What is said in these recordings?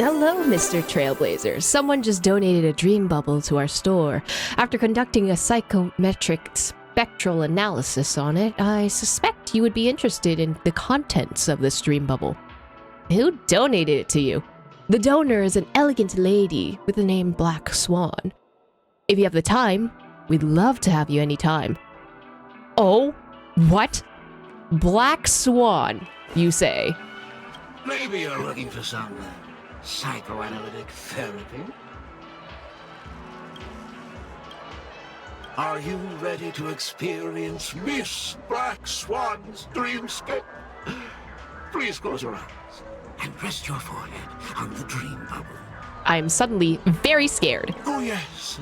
Hello, Mr. Trailblazer. Someone just donated a dream bubble to our store. After conducting a psychometric spectral analysis on it, I suspect you would be interested in the contents of this dream bubble. Who donated it to you? The donor is an elegant lady with the name Black Swan. If you have the time, we'd love to have you anytime. Oh, what? Black Swan, you say? Maybe you're looking for some psychoanalytic therapy? Are you ready to experience Miss Black Swan's dreamscape? Please close your eyes and rest your forehead on the dream bubble. I'm suddenly very scared. Oh yes,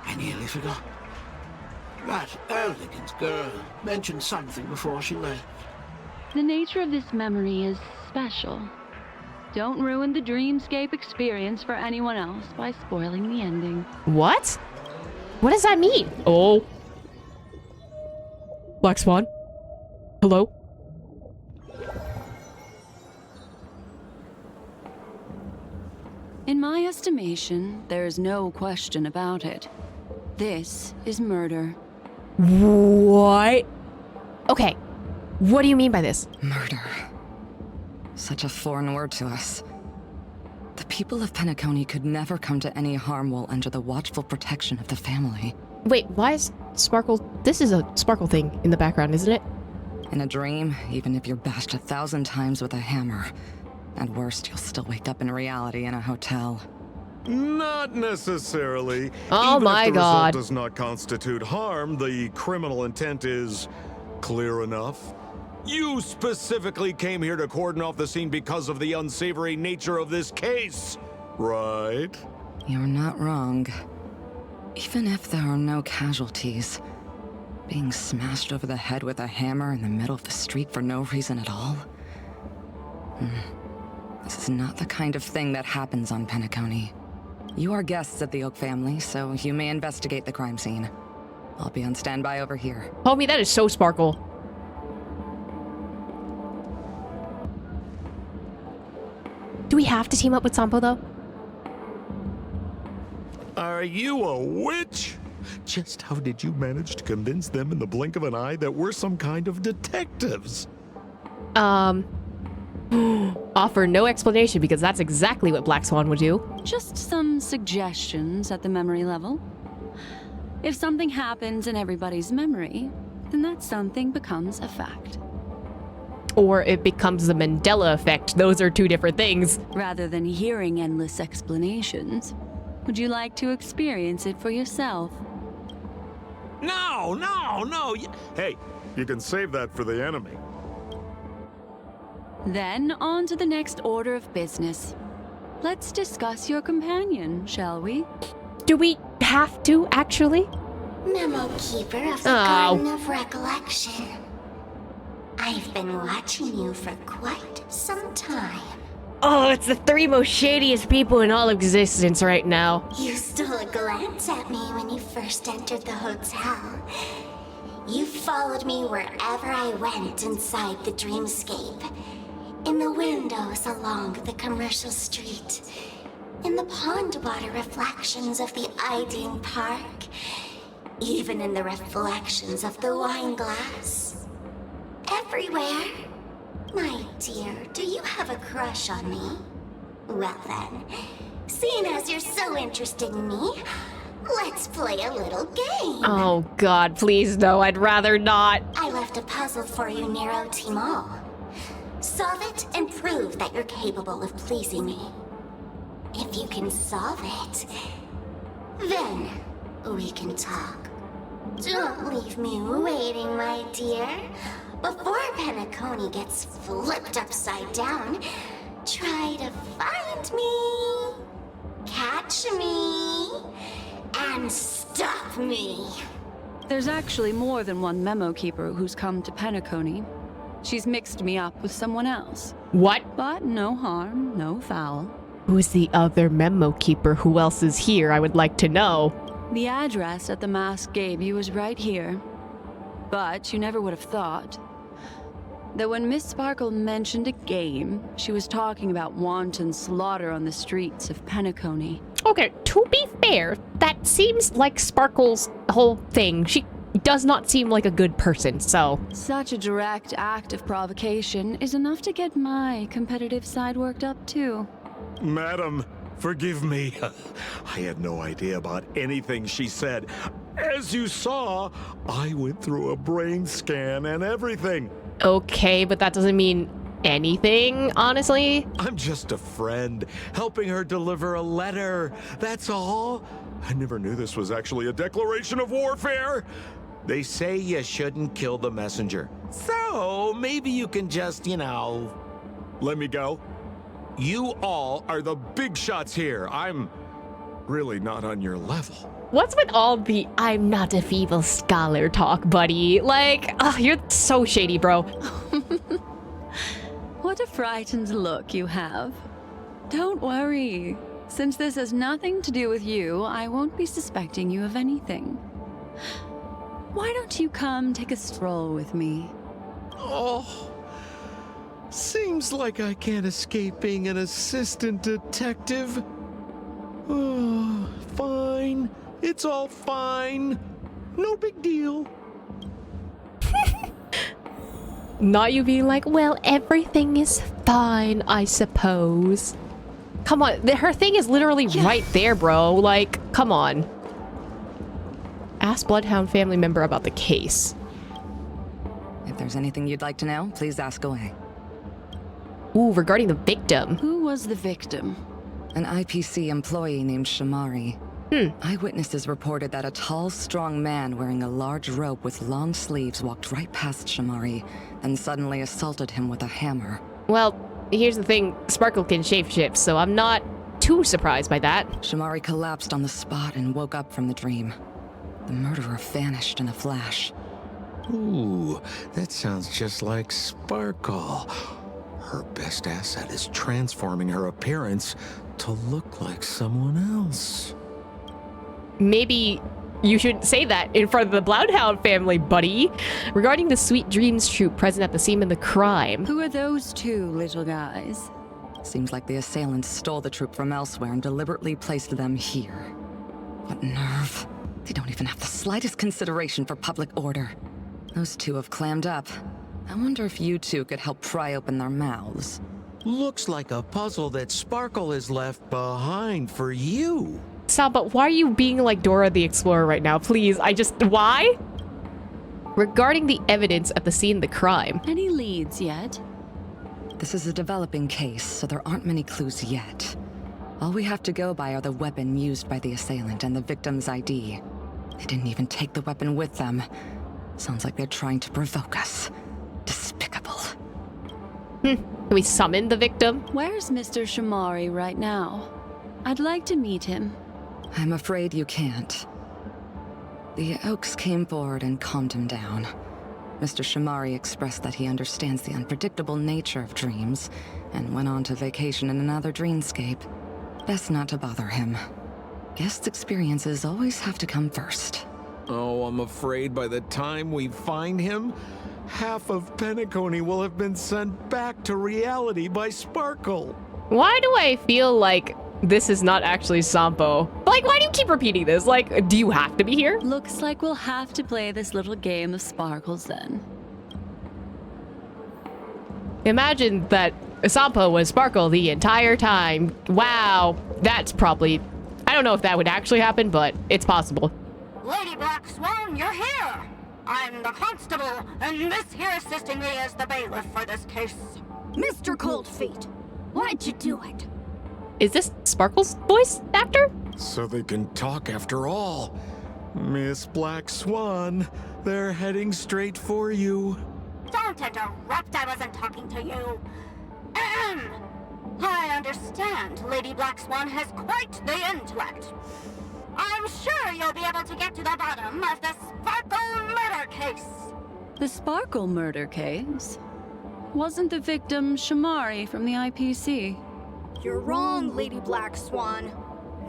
I nearly forgot. That elegant girl mentioned something before she left. The nature of this memory is special. Don't ruin the dreamscape experience for anyone else by spoiling the ending. What? What does that mean? Oh. Black Swan? Hello? In my estimation, there is no question about it. This is murder. What? Okay. What do you mean by this? Murder. Such a foreign word to us. The people of Penacony could never come to any harm while under the watchful protection of the family. Wait, why is Sparkle... This is a Sparkle thing in the background, isn't it? In a dream, even if you're bashed 1,000 times with a hammer, at worst, you'll still wake up in reality in a hotel. Not necessarily. Oh my God. Even if the result does not constitute harm, the criminal intent is clear enough. You specifically came here to cordon off the scene because of the unsavory nature of this case, right? You're not wrong. Even if there are no casualties, being smashed over the head with a hammer in the middle of the street for no reason at all? This is not the kind of thing that happens on Penacony. You are guests of the Oak family, so you may investigate the crime scene. I'll be on standby over here. Homie, that is so Sparkle. Do we have to team up with Sampo, though? Are you a witch? Just how did you manage to convince them in the blink of an eye that we're some kind of detectives? Offer no explanation because that's exactly what Black Swan would do. Just some suggestions at the memory level. If something happens in everybody's memory, then that something becomes a fact. Or it becomes the Mandela effect. Those are two different things. Rather than hearing endless explanations, would you like to experience it for yourself? No, no, no. Hey, you can save that for the enemy. Then on to the next order of business. Let's discuss your companion, shall we? Do we have to, actually? Memo Keeper of the Garden of Recollection. I've been watching you for quite some time. Oh, it's the three most shadiest people in all existence right now. You stole a glance at me when you first entered the hotel. You followed me wherever I went inside the dreamscape. In the windows along the commercial street. In the pond water reflections of the Iding Park. Even in the reflections of the wine glass. Everywhere. My dear, do you have a crush on me? Well then, seeing as you're so interested in me, let's play a little game. Oh God, please no, I'd rather not. I left a puzzle for you, Nero Timol. Solve it and prove that you're capable of pleasing me. If you can solve it, then we can talk. Don't leave me waiting, my dear. Before Penacony gets flipped upside down, try to find me, catch me, and stop me. There's actually more than one memo keeper who's come to Penacony. She's mixed me up with someone else. What? But no harm, no foul. Who's the other memo keeper? Who else is here? I would like to know. The address that the mask gave you is right here. But you never would have thought. that when Miss Sparkle mentioned a game, she was talking about wanton slaughter on the streets of Penacony. Okay, to be fair, that seems like Sparkle's whole thing. She does not seem like a good person, so... Such a direct act of provocation is enough to get my competitive side worked up, too. Madam, forgive me. I had no idea about anything she said. As you saw, I went through a brain scan and everything. Okay, but that doesn't mean anything, honestly. I'm just a friend, helping her deliver a letter. That's all. I never knew this was actually a declaration of warfare. They say you shouldn't kill the messenger. So, maybe you can just, let me go. You all are the big shots here. I'm really not on your level. What's with all the I'm not a feeble scholar talk, buddy? Like, you're so shady, bro. What a frightened look you have. Don't worry. Since this has nothing to do with you, I won't be suspecting you of anything. Why don't you come take a stroll with me? Oh, seems like I can't escape being an assistant detective. Oh, fine. It's all fine. No big deal. Not you being like, well, everything is fine, I suppose. Come on, her thing is literally right there, bro. Like, come on. Ask Bloodhound family member about the case. If there's anything you'd like to know, please ask away. Ooh, regarding the victim. Who was the victim? An IPC employee named Shamari. Eyewitnesses reported that a tall, strong man wearing a large robe with long sleeves walked right past Shamari, and suddenly assaulted him with a hammer. Well, here's the thing. Sparkle can shapeshift, so I'm not too surprised by that. Shamari collapsed on the spot and woke up from the dream. The murderer vanished in a flash. Ooh, that sounds just like Sparkle. Her best asset is transforming her appearance to look like someone else. Maybe you should say that in front of the Bloodhound family, buddy. Regarding the Sweet Dreams troupe present at the scene of the crime. Who are those two little guys? Seems like the assailants stole the troop from elsewhere and deliberately placed them here. What nerve. They don't even have the slightest consideration for public order. Those two have clammed up. I wonder if you two could help pry open their mouths. Looks like a puzzle that Sparkle has left behind for you. Sal, but why are you being like Dora the Explorer right now? Please, why? Regarding the evidence at the scene of the crime. Any leads yet? This is a developing case, so there aren't many clues yet. All we have to go by are the weapon used by the assailant and the victim's ID. They didn't even take the weapon with them. Sounds like they're trying to provoke us. Despicable. Can we summon the victim? Where's Mr. Shamari right now? I'd like to meet him. I'm afraid you can't. The Oaks came forward and calmed him down. Mr. Shamari expressed that he understands the unpredictable nature of dreams, and went on to vacation in another dreamscape. Best not to bother him. Guest experiences always have to come first. Oh, I'm afraid by the time we find him, half of Penacony will have been sent back to reality by Sparkle. Why do I feel like this is not actually Sampo? Like, why do you keep repeating this? Like, do you have to be here? Looks like we'll have to play this little game of sparkles then. Imagine that Sampo was Sparkle the entire time. Wow, that's probably... I don't know if that would actually happen, but it's possible. Lady Black Swan, you're here! I'm the constable, and this here assisting me is the bailiff for this case. Mr. Coldfeet, why'd you do it? Is this Sparkle's voice actor? So they can talk after all. Miss Black Swan, they're heading straight for you. Don't interrupt, I wasn't talking to you. Ahem. I understand Lady Black Swan has quite the intellect. I'm sure you'll be able to get to the bottom of the Sparkle murder case. The Sparkle murder case? Wasn't the victim Shamari from the IPC? You're wrong, Lady Black Swan.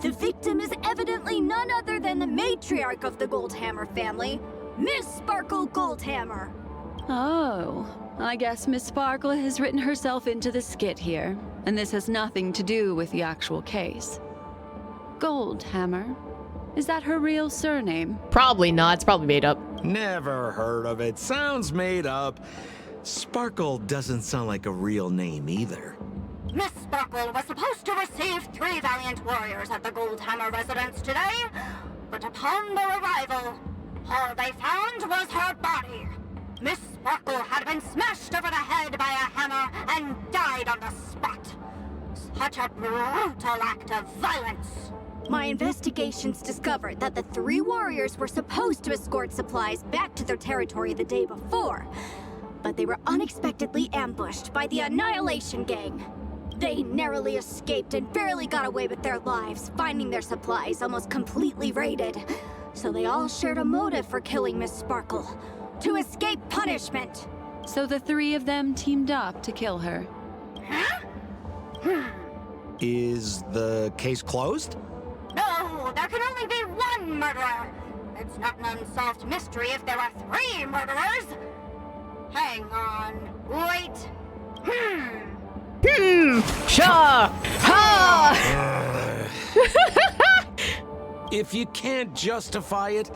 The victim is evidently none other than the matriarch of the Goldhammer family, Miss Sparkle Goldhammer. Oh, I guess Miss Sparkle has written herself into the skit here, and this has nothing to do with the actual case. Goldhammer. Is that her real surname? Probably not. It's probably made up. Never heard of it. Sounds made up. Sparkle doesn't sound like a real name either. Miss Sparkle was supposed to receive 3 valiant warriors at the Goldhammer residence today, but upon their arrival, all they found was her body. Miss Sparkle had been smashed over the head by a hammer and died on the spot. Such a brutal act of violence. My investigations discovered that the 3 warriors were supposed to escort supplies back to their territory the day before, but they were unexpectedly ambushed by the Annihilation Gang. They narrowly escaped and barely got away with their lives, finding their supplies almost completely raided. So they all shared a motive for killing Miss Sparkle, to escape punishment. So the 3 of them teamed up to kill her. Is the case closed? No, there can only be 1 murderer. It's not an unsolved mystery if there are 3 murderers. Hang on, wait. Sure. Ha! If you can't justify it,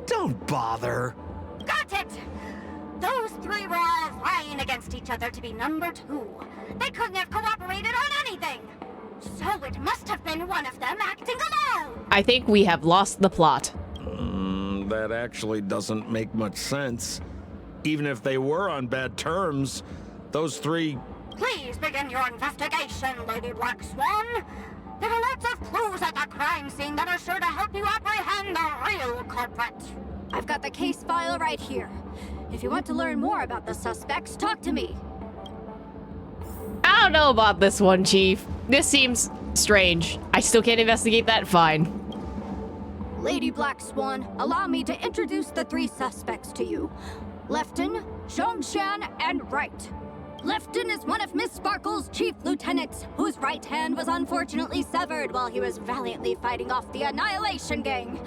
don't bother. Got it! Those 3 were all vying against each other to be number 2. They couldn't have cooperated on anything. So it must have been one of them acting alone. I think we have lost the plot. That actually doesn't make much sense. Even if they were on bad terms, those 3... Please begin your investigation, Lady Black Swan. There are lots of clues at the crime scene that are sure to help you apprehend the real culprit. I've got the case file right here. If you want to learn more about the suspects, talk to me. I don't know about this one, Chief. This seems strange. I still can't investigate that. Fine. Lady Black Swan, allow me to introduce the 3 suspects to you. Lefton, Zhongshan, and Wright. Lefton is one of Miss Sparkle's chief lieutenants, whose right hand was unfortunately severed while he was valiantly fighting off the Annihilation Gang.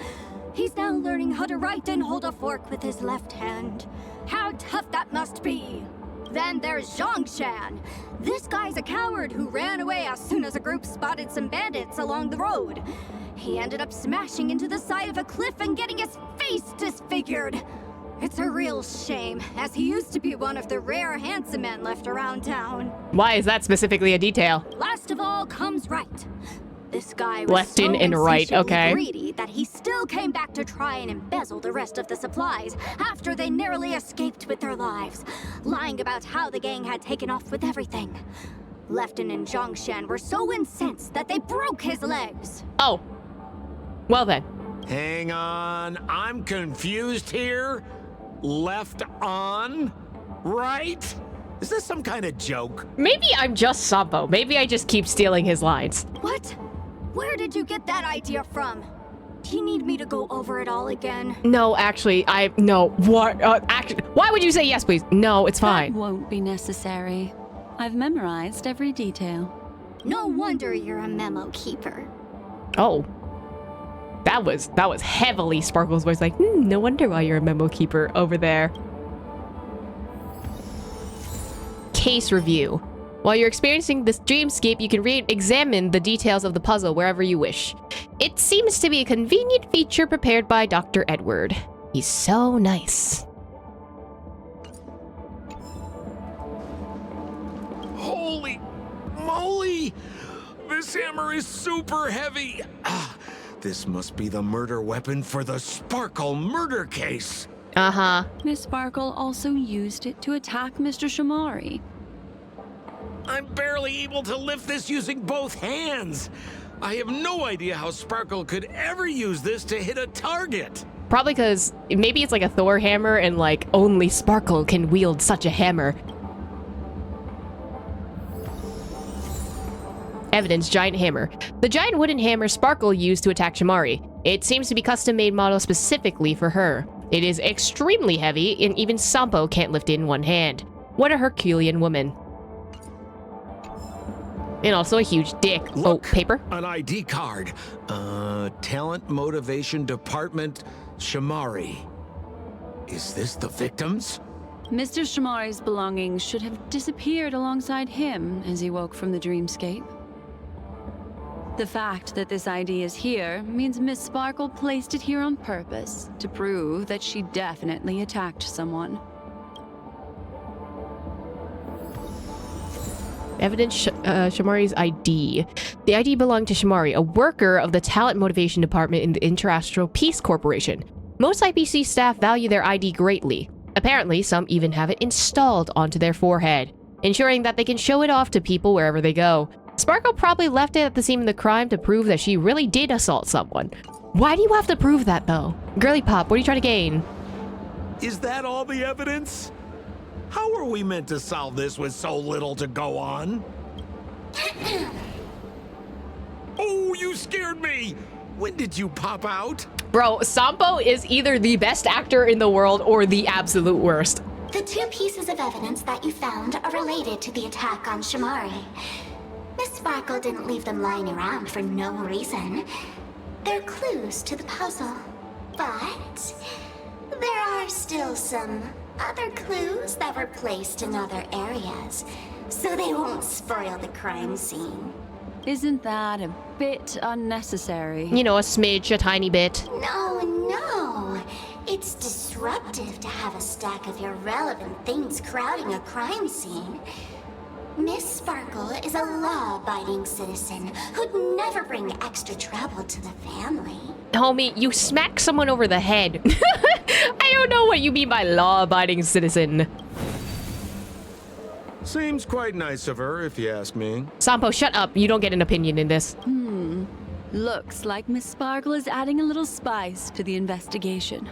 He's now learning how to write and hold a fork with his left hand. How tough that must be! Then there's Zhongshan. This guy's a coward who ran away as soon as a group spotted some bandits along the road. He ended up smashing into the side of a cliff and getting his face disfigured. It's a real shame, as he used to be one of the rare handsome men left around town. Why is that specifically a detail? Last of all comes Wright. This guy was Lefton and Wright, okay. greedy that he still came back to try and embezzle the rest of the supplies after they narrowly escaped with their lives, lying about how the gang had taken off with everything. Lefton and Zhongshan were so incensed that they broke his legs. Oh. Well then. Hang on, I'm confused here. Left on? Right? Is this some kind of joke? Maybe I'm just Sampo. Maybe I just keep stealing his lines. What? Where did you get that idea from? Do you need me to go over it all again? No, actually, no. What? Actually, why would you say yes, please? No, it's fine. That won't be necessary. I've memorized every detail. No wonder you're a memo keeper. Oh. That was heavily Sparkle's voice, like, no wonder why you're a memo keeper over there. Case review. While you're experiencing this dreamscape, you can re-examine the details of the puzzle wherever you wish. It seems to be a convenient feature prepared by Dr. Edward. He's so nice. Holy moly! This hammer is super heavy! This must be the murder weapon for the Sparkle murder case. Uh-huh. Miss Sparkle also used it to attack Mr. Shamari. I'm barely able to lift this using both hands. I have no idea how Sparkle could ever use this to hit a target. Probably because maybe it's like a Thor hammer and like only Sparkle can wield such a hammer. Evidence, giant hammer. The giant wooden hammer Sparkle used to attack Shamari. It seems to be custom-made model specifically for her. It is extremely heavy, and even Sampo can't lift it in one hand. What a Herculean woman. And also a huge dick. Look, oh, paper? An ID card. Talent Motivation Department, Shamari. Is this the victims? Mr. Shamari's belongings should have disappeared alongside him as he woke from the dreamscape. The fact that this ID is here means Miss Sparkle placed it here on purpose to prove that she definitely attacked someone. Evidence Shamari's ID. The ID belonged to Shamari, a worker of the Talent Motivation Department in the Interastral Peace Corporation. Most IPC staff value their ID greatly. Apparently, some even have it installed onto their forehead, ensuring that they can show it off to people wherever they go. Sparkle probably left it at the scene of the crime to prove that she really did assault someone. Why do you have to prove that, though? Girly Pop, what are you trying to gain? Is that all the evidence? How are we meant to solve this with so little to go on? Oh, you scared me! When did you pop out? Bro, Sampo is either the best actor in the world or the absolute worst. The two pieces of evidence that you found are related to the attack on Shamari. Miss Sparkle didn't leave them lying around for no reason. They're clues to the puzzle. But there are still some other clues that were placed in other areas, so they won't spoil the crime scene. Isn't that a bit unnecessary? You know, a smidge, a tiny bit. No. It's disruptive to have a stack of irrelevant things crowding a crime scene. Miss Sparkle is a law-abiding citizen who'd never bring extra trouble to the family. Homie, you smack someone over the head. I don't know what you mean by law-abiding citizen. Seems quite nice of her, if you ask me. Sampo, shut up. You don't get an opinion in this. Looks like Miss Sparkle is adding a little spice to the investigation.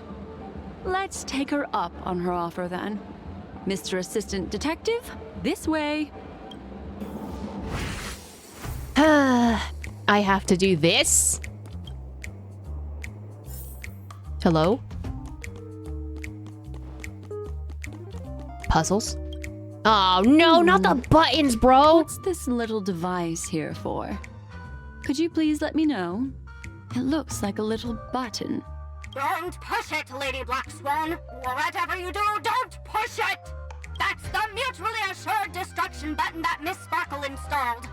Let's take her up on her offer then. Mr. Assistant Detective, this way. I have to do this? Hello? Puzzles? Oh, no, not the buttons, bro! What's this little device here for? Could you please let me know? It looks like a little button. Don't push it, Lady Black Swan. Whatever you do, don't push it! That's the mutually assured destruction button that Miss Sparkle installed.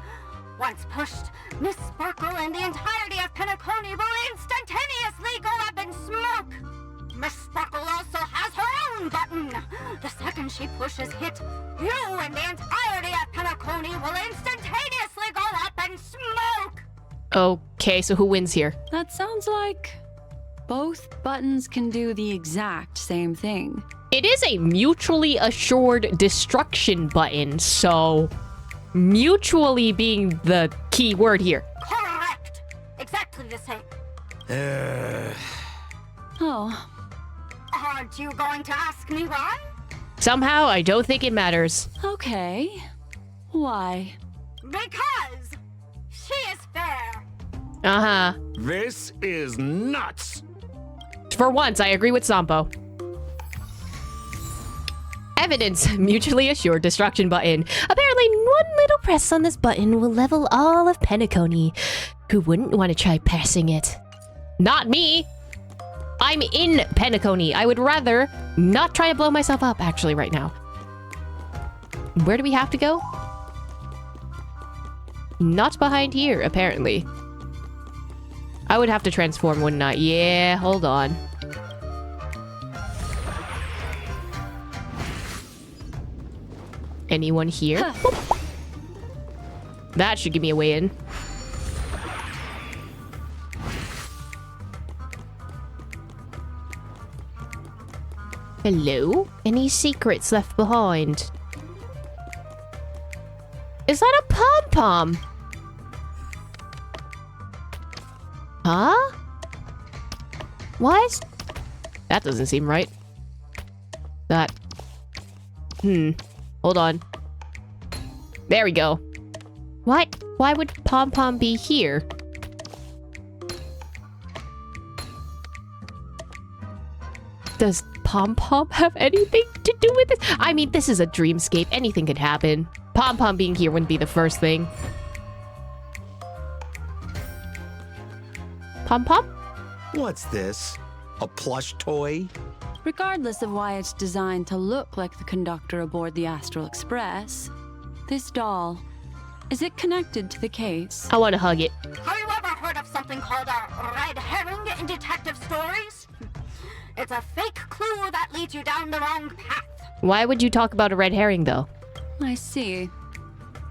Once pushed, Miss Sparkle and the entirety of Penacony will instantaneously go up in smoke. Miss Sparkle also has her own button. The second she pushes hit, you and the entirety of Penacony will instantaneously go up in smoke. Okay, so who wins here? That sounds like both buttons can do the exact same thing. It is a mutually assured destruction button, so mutually being the key word here. Correct. Exactly the same. Oh, Aren't you going to ask me why? Somehow, I don't think it matters. okay. Why? Because she is fair. Uh-huh. This is nuts! For once, I agree with Sampo. Evidence, mutually assured destruction button. Apparently, one little press on this button will level all of Penacony. Who wouldn't want to try passing it? Not me! I'm in Penacony. I would rather not try to blow myself up, actually, right now. Where do we have to go? Not behind here, apparently. I would have to transform, wouldn't I? Yeah, hold on. Anyone here? That should give me a way in. Hello? Any secrets left behind? Is that a pom-pom? Huh? Why is... That doesn't seem right. That... Hold on. There we go. What? Why would pom-pom be here? Does pom-pom have anything to do with it? I mean, this is a dreamscape. Anything could happen. Pom-pom being here wouldn't be the first thing. Pom-pom? What's this? A plush toy? Regardless of why it's designed to look like the conductor aboard the Astral Express, this doll, is it connected to the case? I want to hug it. Have you ever heard of something called a red herring in detective stories? It's a fake clue that leads you down the wrong path. Why would you talk about a red herring, though? I see.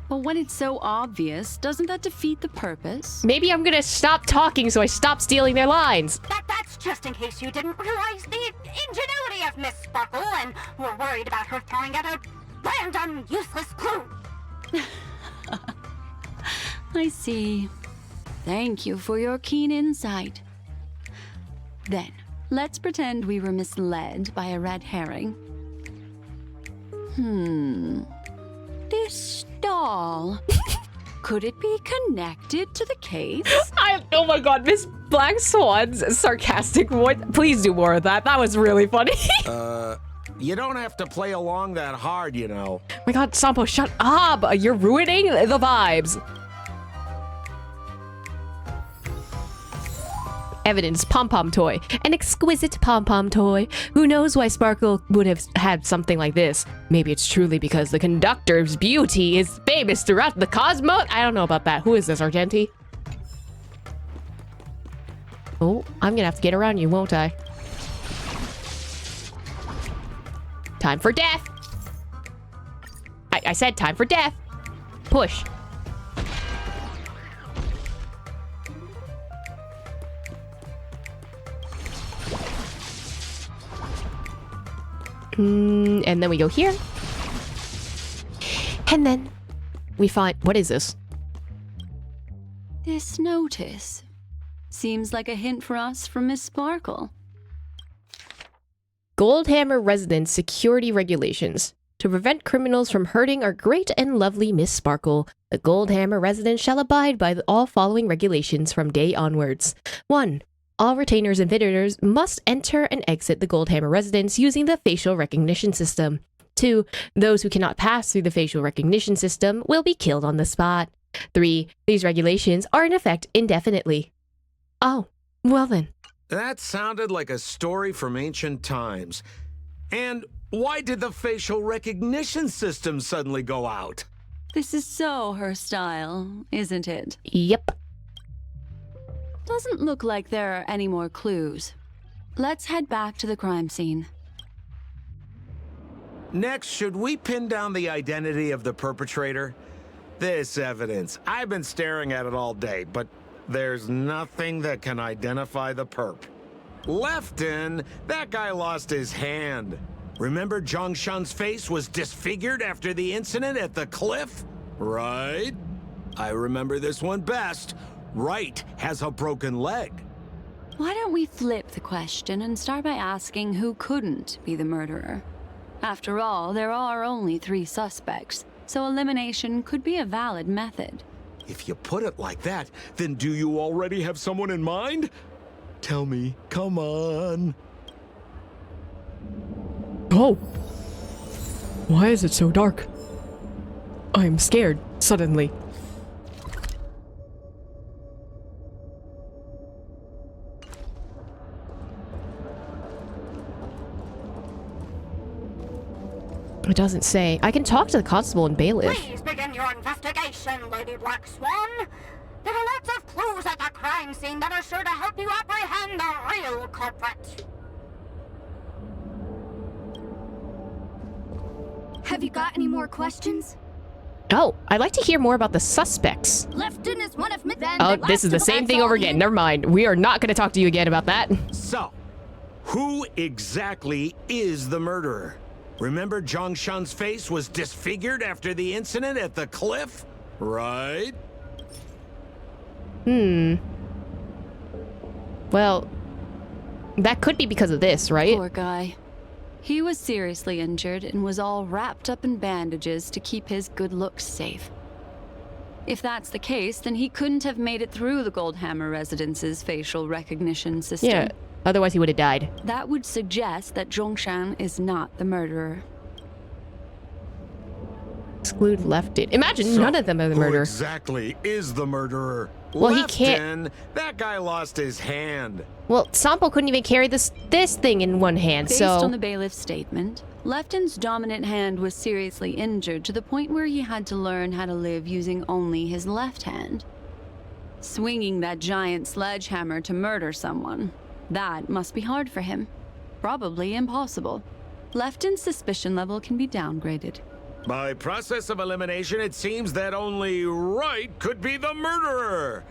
But when it's so obvious, doesn't that defeat the purpose? Maybe I'm gonna stop talking so I stop stealing their lines. That's just in case you didn't realize the ingenuity of Miss Sparkle and were worried about her throwing out a random, useless clue. I see. Thank you for your keen insight. Then, let's pretend we were misled by a red herring. This doll. Could it be connected to the case? Oh my god, Miss Black Swan's sarcastic voice. Please do more of that. That was really funny. You don't have to play along that hard, you know. Oh my god, Sampo, shut up! You're ruining the vibes. Evidence, pom-pom toy. An exquisite pom-pom toy. Who knows why Sparkle would have had something like this? Maybe it's truly because the conductor's beauty is famous throughout the cosmos? I don't know about that. Who is this, Argenti? Oh, I'm gonna have to get around you, won't I? Time for death! I said time for death! Push. And then we go here. And then we find... What is this? This notice seems like a hint for us from Miss Sparkle. Goldhammer Residence Security Regulations. To prevent criminals from hurting our great and lovely Miss Sparkle, the Goldhammer Residence shall abide by all following regulations from day onwards. 1. All retainers and visitors must enter and exit the Goldhammer residence using the facial recognition system. 2. Those who cannot pass through the facial recognition system will be killed on the spot. 3. These regulations are in effect indefinitely. Oh, well then. That sounded like a story from ancient times. And why did the facial recognition system suddenly go out? This is so her style, isn't it? Yep. Doesn't look like there are any more clues. Let's head back to the crime scene. Next, should we pin down the identity of the perpetrator? This evidence, I've been staring at it all day, but there's nothing that can identify the perp. Lefton, that guy lost his hand. Remember Zhongshan's face was disfigured after the incident at the cliff? Right? I remember this one best. Right has a broken leg. Why don't we flip the question and start by asking who couldn't be the murderer? After all, there are only 3 suspects, so elimination could be a valid method. If you put it like that, then do you already have someone in mind? Tell me, come on. Oh. Why is it so dark? I'm scared, suddenly. It doesn't say. I can talk to the constable and bailiff. Please begin your investigation, Lady Black Swan. There are lots of clues at the crime scene that are sure to help you apprehend the real culprit. Have you got any more questions? Oh, I'd like to hear more about the suspects. Lefton is one of Miss. Oh, this is the same thing over again. Never mind. We are not going to talk to you again about that. So, who exactly is the murderer? Remember Zhongshan's face was disfigured after the incident at the cliff? Right? Well, that could be because of this, right? Poor guy. He was seriously injured and was all wrapped up in bandages to keep his good looks safe. If that's the case, then he couldn't have made it through the Goldhammer Residence's facial recognition system. Yeah, otherwise he would have died. That would suggest that Zhongshan is not the murderer. exclude Lefton. Imagine So, none of them are the who murderer. exactly is the murderer? Well, he can't- Lefton, that guy lost his hand. Well, Sampo couldn't even carry this thing in one hand, Based so... on the bailiff's statement, Lefton's dominant hand was seriously injured to the point where he had to learn how to live using only his left hand. Swinging that giant sledgehammer to murder someone, that must be hard for him. Probably impossible. Lefton's suspicion level can be downgraded. By process of elimination, it seems that only Wright could be the murderer.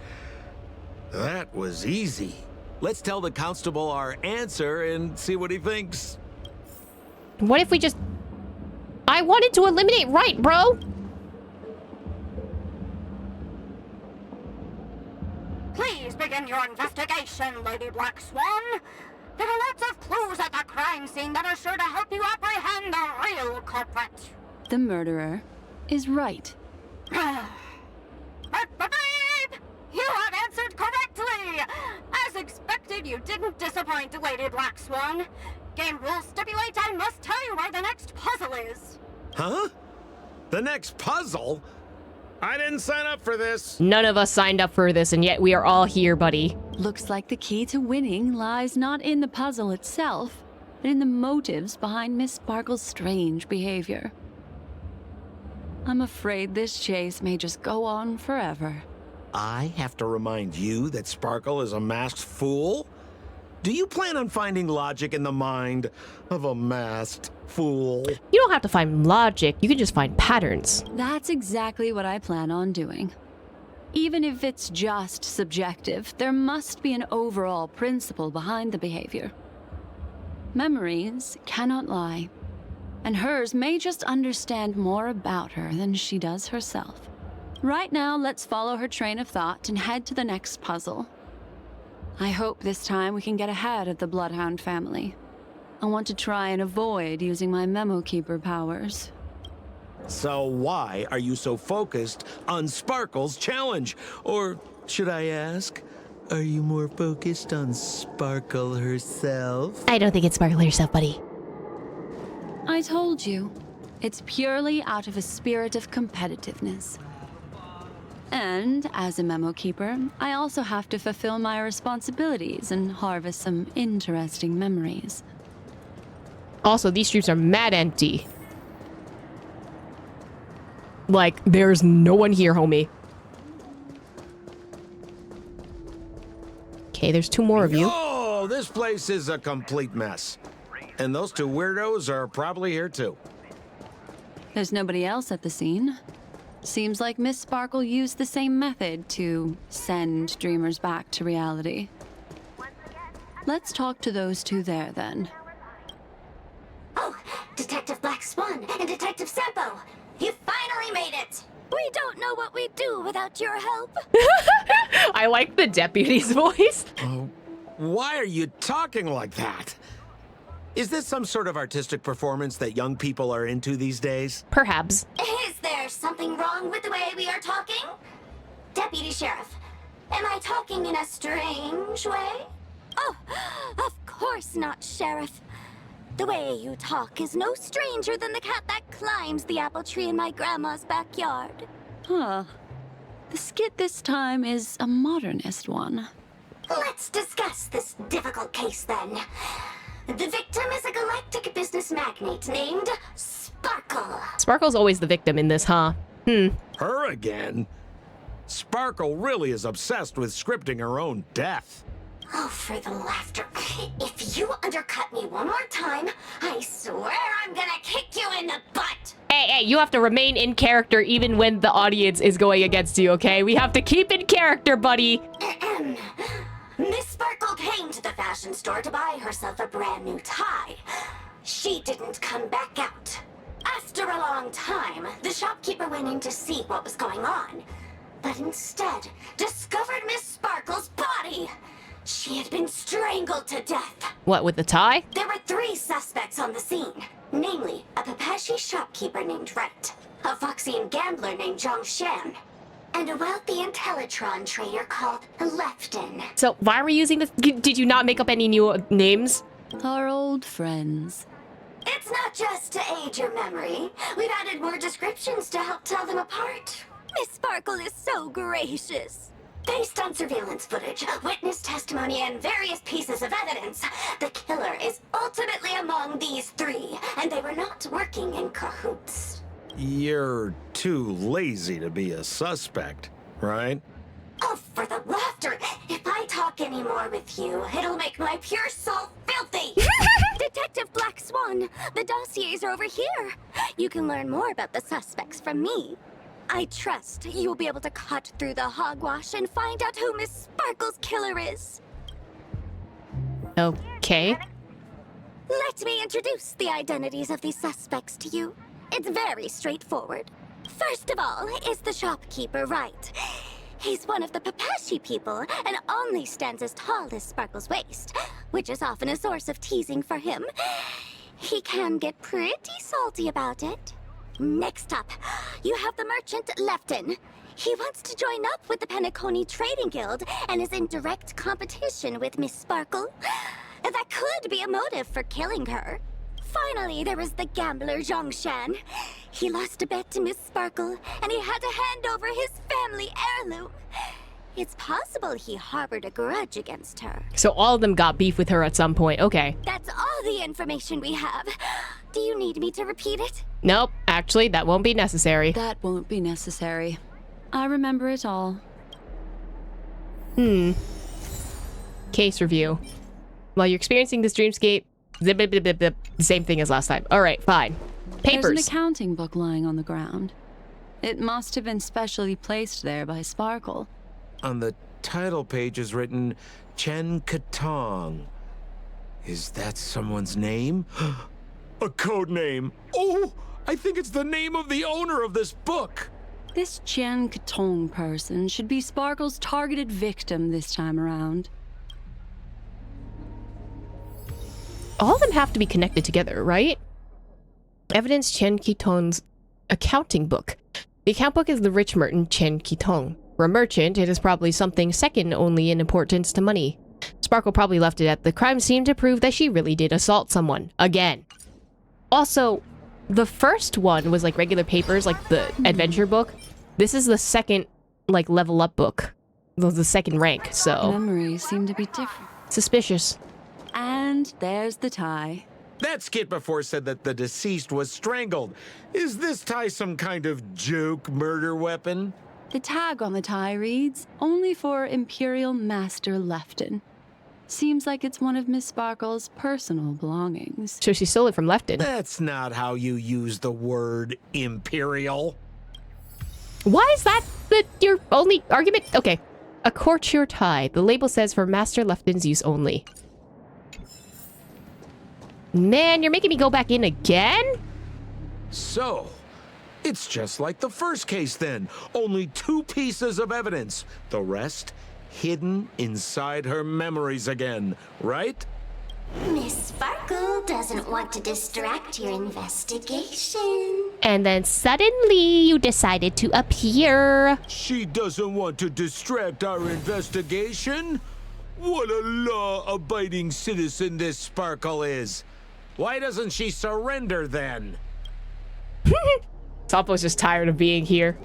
That was easy. Let's tell the constable our answer and see what he thinks. What if we just... I wanted to eliminate Wright, bro! Please begin your investigation, Lady Black Swan. There are lots of clues at the crime scene that are sure to help you apprehend the real culprit. The murderer is Wright. Babe! You have answered correctly! As expected, you didn't disappoint, Lady Black Swan. Game rules stipulate I must tell you where the next puzzle is. Huh? The next puzzle? I didn't sign up for this. None of us signed up for this, and yet we are all here, buddy. Looks like the key to winning lies not in the puzzle itself, but in the motives behind Miss Sparkle's strange behavior. I'm afraid this chase may just go on forever. I have to remind you that Sparkle is a masked fool? Do you plan on finding logic in the mind of a masked fool? You don't have to find logic, you can just find patterns. That's exactly what I plan on doing. Even if it's just subjective, there must be an overall principle behind the behavior. Memories cannot lie, and hers may just understand more about her than she does herself. Right now, let's follow her train of thought and head to the next puzzle. I hope this time we can get ahead of the Bloodhound family. I want to try and avoid using my Memo Keeper powers. So why are you so focused on Sparkle's challenge? Or should I ask, are you more focused on Sparkle herself? I don't think it's Sparkle herself, buddy. I told you, it's purely out of a spirit of competitiveness. And as a Memo Keeper, I also have to fulfill my responsibilities and harvest some interesting memories. Also, these streets are mad empty. Like, there's no one here, homie. Okay, there's two more of you. Oh, this place is a complete mess. And those two weirdos are probably here too. There's nobody else at the scene. Seems like Miss Sparkle used the same method to send dreamers back to reality. Let's talk to those two there, then. Oh, Detective Black Swan and Detective Sampo! You finally made it! We don't know what we'd do without your help. I like the deputy's voice. Oh, why are you talking like that? Is this some sort of artistic performance that young people are into these days? Perhaps. Is there something wrong with the way we are talking? Deputy Sheriff, am I talking in a strange way? Oh, of course not, Sheriff. The way you talk is no stranger than the cat that climbs the apple tree in my grandma's backyard. Huh. The skit this time is a modernist one. Let's discuss this difficult case then. The victim is a galactic business magnate named Sparkle. Sparkle's always the victim in this, huh? Her again? Sparkle really is obsessed with scripting her own death. Oh, for the laughter. If you undercut me one more time, I swear I'm gonna kick you in the butt. Hey, you have to remain in character even when the audience is going against you, okay? We have to keep in character, buddy. Miss Sparkle came to the fashion store to buy herself a brand new tie. She didn't come back out. After a long time, the shopkeeper went in to see what was going on, but instead discovered Miss Sparkle's body. She had been strangled to death. What, with the tie? There were 3 suspects on the scene, namely a Papashi shopkeeper named Wright, a Foxian gambler named Zhongshan, and a wealthy Intellitron trader called Lefton. So why are we using this? Did you not make up any new names? Our old friends. It's not just to aid your memory. We've added more descriptions to help tell them apart. Miss Sparkle is so gracious. Based on surveillance footage, witness testimony, and various pieces of evidence, the killer is ultimately among these three, and they were not working in cahoots. You're too lazy to be a suspect, right? Oh, for the laughter! If I talk any more with you, it'll make my pure soul filthy! Detective Black Swan, the dossiers are over here. You can learn more about the suspects from me. I trust you'll be able to cut through the hogwash and find out who Miss Sparkle's killer is. Okay. Let me introduce the identities of these suspects to you. It's very straightforward. First of all is the shopkeeper, Wright. He's one of the Pepashi people and only stands as tall as Sparkle's waist, which is often a source of teasing for him. He can get pretty salty about it. Next up, you have the merchant Lefton. He wants to join up with the Penacony Trading Guild and is in direct competition with Miss Sparkle. That could be a motive for killing her. Finally, there was the gambler Zhongshan. He lost a bet to Miss Sparkle, and he had to hand over his family heirloom. It's possible he harbored a grudge against her. So all of them got beef with her at some point. Okay. That's all the information we have. Do you need me to repeat it? Nope. Actually, that won't be necessary. That won't be necessary. I remember it all. Case review. While you're experiencing this dreamscape, zip, zip, zip, zip, zip, same thing as last time. All right, fine. Papers. There's an accounting book lying on the ground. It must have been specially placed there by Sparkle. On the title page is written Chen Katong. Is that someone's name? A code name. Oh, I think it's the name of the owner of this book. This Jian Katong person should be Sparkle's targeted victim this time around. All of them have to be connected together, right? Evidence Chen Qitong's accounting book. The account book is the rich merchant Chen Qitong. For a merchant, it is probably something second only in importance to money. Sparkle probably left it at the crime scene to prove that she really did assault someone. Again. Also, the first one was like regular papers, like the adventure book. This is the second, like, level up book. The second rank, so... Memories seem to be different. Suspicious. And there's the tie. That skit before said that the deceased was strangled. Is this tie some kind of joke murder weapon? The tag on the tie reads, only for Imperial Master Lefton. Seems like it's one of Miss Sparkle's personal belongings. So she stole it from Lefton. That's not how you use the word imperial. Why is that your only argument? Okay. A courtier tie. The label says for Master Lefton's use only. Man, you're making me go back in again? So, it's just like the first case then. Only 2 pieces of evidence. The rest hidden inside her memories again, right? Miss Sparkle doesn't want to distract your investigation. And then suddenly you decided to appear. She doesn't want to distract our investigation? What a law-abiding citizen this Sparkle is. Why doesn't she surrender then? Sampo's just tired of being here.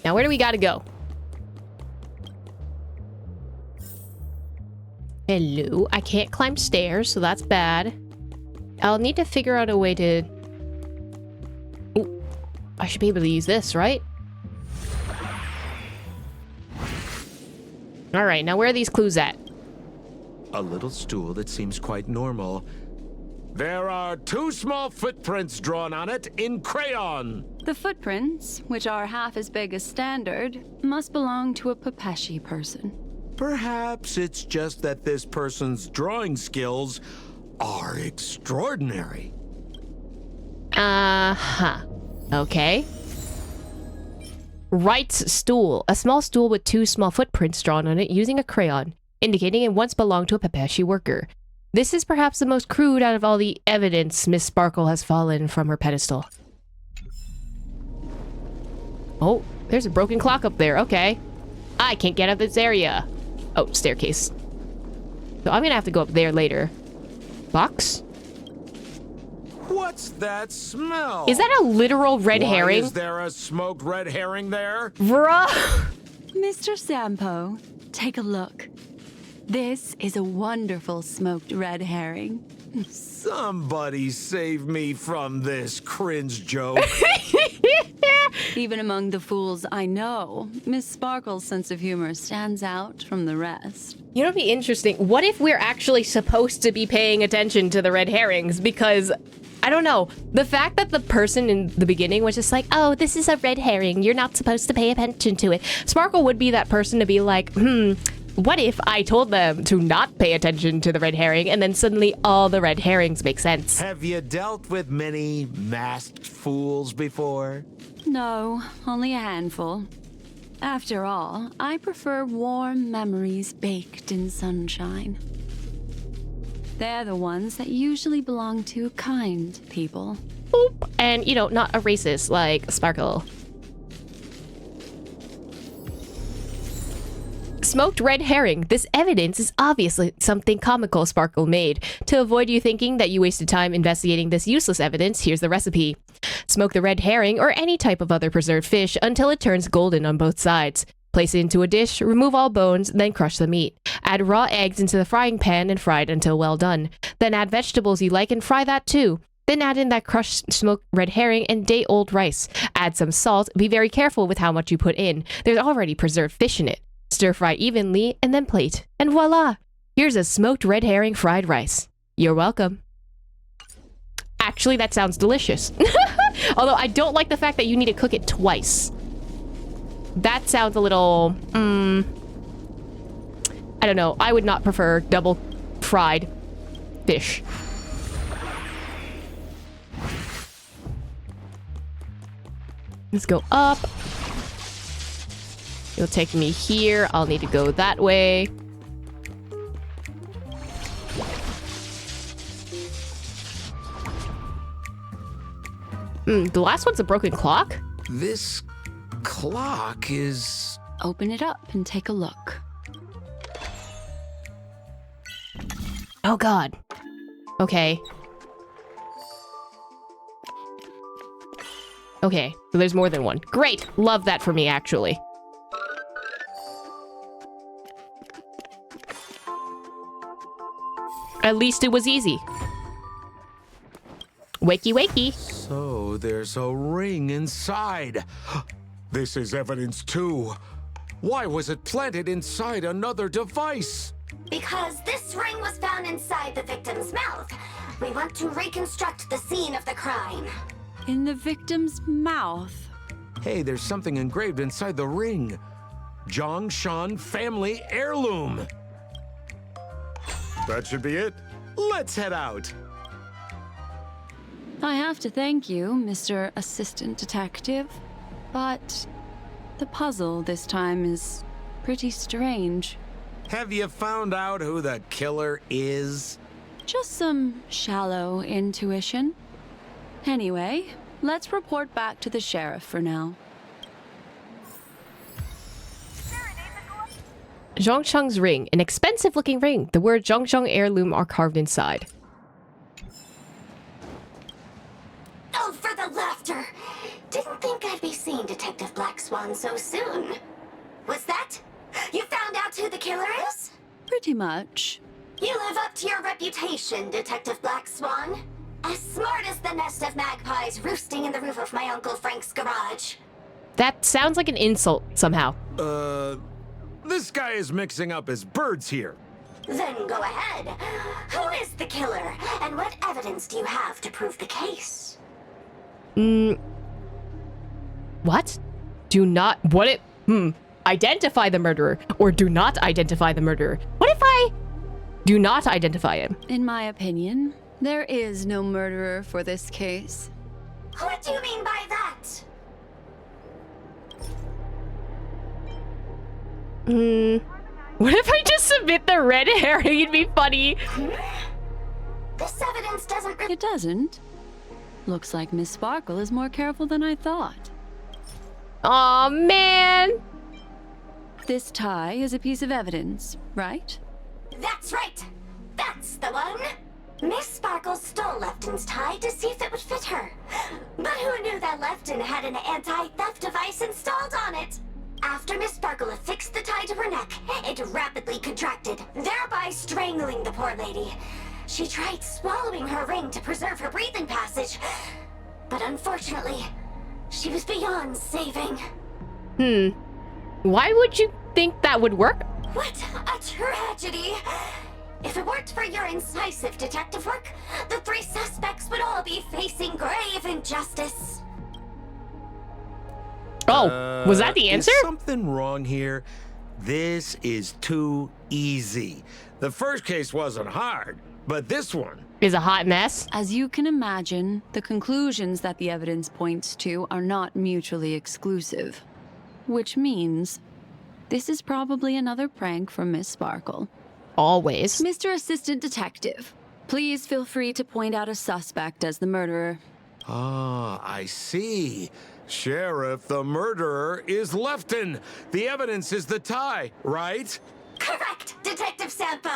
Now where do we gotta go? Hello. I can't climb stairs, so that's bad. I'll need to figure out a way to... Ooh, I should be able to use this, right? Alright, now where are these clues at? A little stool that seems quite normal. There are 2 small footprints drawn on it in crayon. The footprints, which are half as big as standard, must belong to a Pepashi person. Perhaps it's just that this person's drawing skills are extraordinary. Uh-huh. Okay. Wright's stool. A small stool with 2 small footprints drawn on it using a crayon, indicating it once belonged to a Pepashi worker. This is perhaps the most crude out of all the evidence Miss Sparkle has fallen from her pedestal. Oh, there's a broken clock up there. Okay. I can't get out of this area. Oh, staircase. So I'm gonna have to go up there later. Box? What's that smell? Is that a literal red Why herring? Is there a smoked red herring there? Bruh! Mr. Sampo, take a look. This is a wonderful smoked red herring. Somebody save me from this cringe joke. Even among the fools I know, Miss Sparkle's sense of humor stands out from the rest. You know what'd be interesting? What if we're actually supposed to be paying attention to the red herrings? Because, I don't know, the fact that the person in the beginning was just like, oh, this is a red herring, you're not supposed to pay attention to it. Sparkle would be that person to be like, what if I told them to not pay attention to the red herring, and then suddenly all the red herrings make sense? Have you dealt with many masked fools before? No, only a handful. After all, I prefer warm memories baked in sunshine. They're the ones that usually belong to kind people. Boop. And, you know, not a racist like Sparkle. Smoked red herring. This evidence is obviously something comical Sparkle made. To avoid you thinking that you wasted time investigating this useless evidence, here's the recipe. Smoke the red herring or any type of other preserved fish until it turns golden on both sides. Place it into a dish, remove all bones, then crush the meat. Add raw eggs into the frying pan and fry it until well done. Then add vegetables you like and fry that too. Then add in that crushed smoked red herring and day-old rice. Add some salt. Be very careful with how much you put in. There's already preserved fish in it. Stir fry evenly and then plate. And voila! Here's a smoked red herring fried rice. You're welcome. Actually, that sounds delicious. Although I don't like the fact that you need to cook it twice. That sounds a little... I don't know. I would not prefer double fried fish. Let's go up. You'll take me here. I'll need to go that way. The last one's a broken clock? This clock is... Open it up and take a look. Oh god. Okay. Okay, so there's more than one. Great! Love that for me, actually. At least it was easy. Wakey wakey. So there's a ring inside. This is evidence too. Why was it planted inside another device? Because this ring was found inside the victim's mouth. We want to reconstruct the scene of the crime. In the victim's mouth. Hey, there's something engraved inside the ring. Zhongshan family heirloom. That should be it. Let's head out. I have to thank you, Mr. Assistant Detective, but the puzzle this time is pretty strange. Have you found out who the killer is? Just some shallow intuition. Anyway, let's report back to the sheriff for now. Zhongsheng's ring. An expensive-looking ring. The word Zhongsheng heirloom are carved inside. Oh, for the laughter! Didn't think I'd be seeing Detective Black Swan so soon. Was that? You found out who the killer is? Pretty much. You live up to your reputation, Detective Black Swan. As smart as the nest of magpies roosting in the roof of my Uncle Frank's garage. That sounds like an insult, somehow. This guy is mixing up his birds here. Then go ahead. Who is the killer, and what evidence do you have to prove the case? What? Do not... What it... Identify the murderer, or do not identify the murderer. What if I do not identify him? In my opinion, there is no murderer for this case. What do you mean by that? What if I just submit the red herring? It'd be funny. This evidence doesn't It doesn't. Looks like Miss Sparkle is more careful than I thought. Aw, man. This tie is a piece of evidence, right? That's right! That's the one! Miss Sparkle stole Lefton's tie to see if it would fit her. But who knew that Lefton had an anti-theft device installed on it? After Miss Sparkle affixed the tie to her neck, it rapidly contracted, thereby strangling the poor lady. She tried swallowing her ring to preserve her breathing passage, but unfortunately, she was beyond saving. Why would you think that would work? What a tragedy! If it weren't for your incisive detective work, the 3 suspects would all be facing grave injustice. Oh, was that the answer? Is something wrong here? This is too easy. The first case wasn't hard, but this one Is a hot mess. As you can imagine, the conclusions that the evidence points to are not mutually exclusive. Which means this is probably another prank from Miss Sparkle. Always. Mr. Assistant Detective, please feel free to point out a suspect as the murderer. Ah, I see. Sheriff, the murderer is Lefton. The evidence is the tie, right? Correct, Detective Sampo.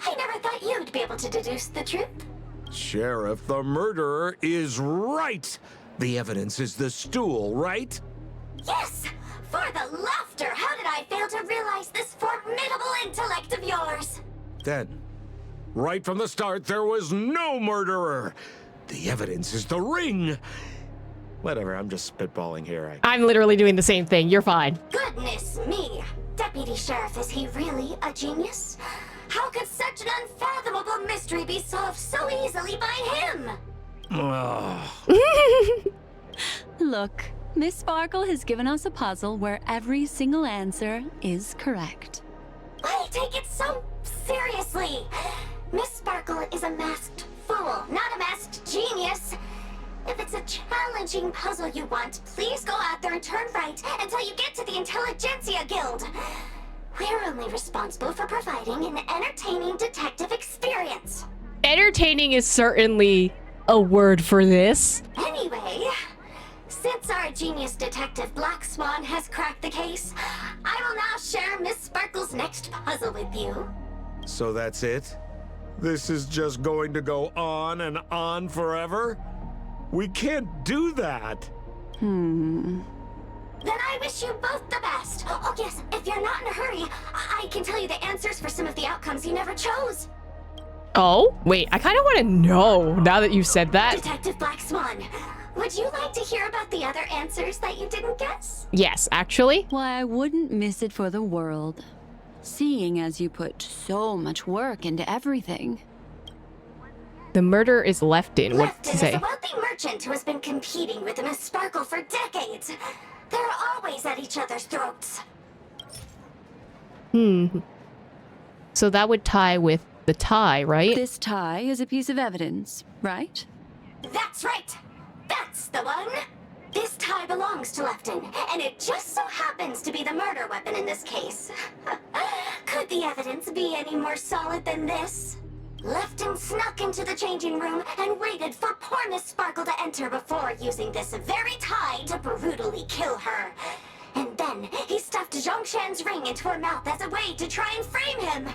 I never thought you'd be able to deduce the truth. Sheriff, the murderer is right. The evidence is the stool, right? Yes! For the laughter, how did I fail to realize this formidable intellect of yours? Then, right from the start, there was no murderer. The evidence is the ring. Whatever, I'm just spitballing here. I'm literally doing the same thing. You're fine. Goodness me! Deputy Sheriff, is he really a genius? How could such an unfathomable mystery be solved so easily by him? Look, Miss Sparkle has given us a puzzle where every single answer is correct. Why take it so seriously? Miss Sparkle is a masked fool, not a masked genius. If it's a challenging puzzle you want, please go out there and turn right until you get to the Intelligentsia Guild. We're only responsible for providing an entertaining detective experience. Entertaining is certainly a word for this. Anyway, since our genius detective Black Swan has cracked the case, I will now share Miss Sparkle's next puzzle with you. So that's it? This is just going to go on and on forever? We can't do that. Then I wish you both the best. Oh yes, if you're not in a hurry, I can tell you the answers for some of the outcomes you never chose. Oh, wait, I kind of want to know now that you said that. Detective Black Swan, would you like to hear about the other answers that you didn't guess? Yes, actually. Why, I wouldn't miss it for the world. Seeing as you put so much work into everything. The murder is Lefton. What to Lefton say? is a wealthy merchant who has been competing with Miss Sparkle for decades. They're always at each other's throats. So that would tie with the tie, right? This tie is a piece of evidence, right? That's right! That's the one! This tie belongs to Lefton, and it just so happens to be the murder weapon in this case. Could the evidence be any more solid than this? Lefton snuck into the changing room and waited for poor Miss Sparkle to enter before using this very tie to brutally kill her. And then he stuffed Zhongshan's ring into her mouth as a way to try and frame him.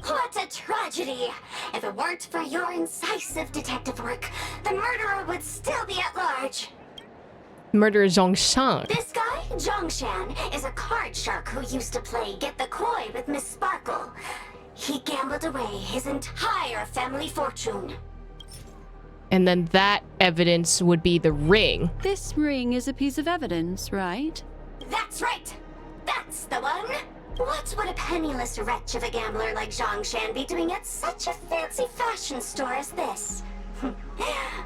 What a tragedy! If it weren't for your incisive detective work, the murderer would still be at large. Murderer Zhongshan. This guy, Zhongshan, is a card shark who used to play Get the Koi with Miss Sparkle. He gambled away his entire family fortune. And then that evidence would be the ring. This ring is a piece of evidence, right? That's right! That's the one! What would a penniless wretch of a gambler like Zhongshan be doing at such a fancy fashion store as this?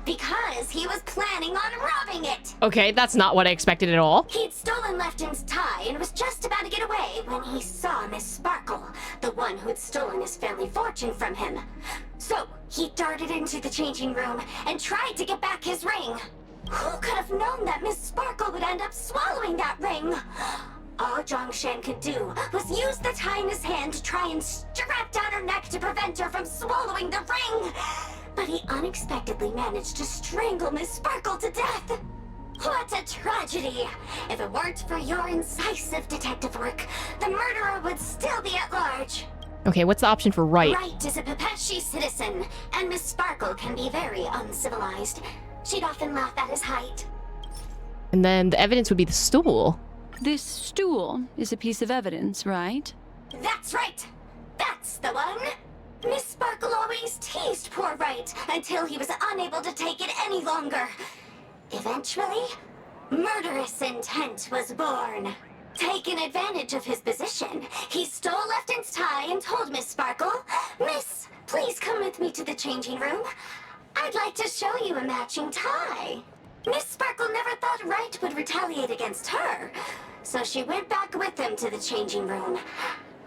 Because he was planning on robbing it! Okay, that's not what I expected at all. He'd stolen Lefton's tie and was just about to get away when he saw Miss Sparkle, the one who'd stolen his family fortune from him. So, he darted into the changing room and tried to get back his ring. Who could have known that Miss Sparkle would end up swallowing that ring? All Zhongshan could do was use the tie in his hand to try and strap down her neck to prevent her from swallowing the ring. But he unexpectedly managed to strangle Miss Sparkle to death. What a tragedy! If it weren't for your incisive detective work, the murderer would still be at large. Okay, what's the option for right? Right is a Pepeshi citizen, and Miss Sparkle can be very uncivilized. She'd often laugh at his height. And then the evidence would be the stool. This stool is a piece of evidence, right? That's right! That's the one! Miss Sparkle always teased poor Wright until he was unable to take it any longer. Eventually, murderous intent was born. Taking advantage of his position, he stole Lefton's tie and told Miss Sparkle, "Miss, please come with me to the changing room. I'd like to show you a matching tie." Miss Sparkle never thought Wright would retaliate against her, so she went back with him to the changing room.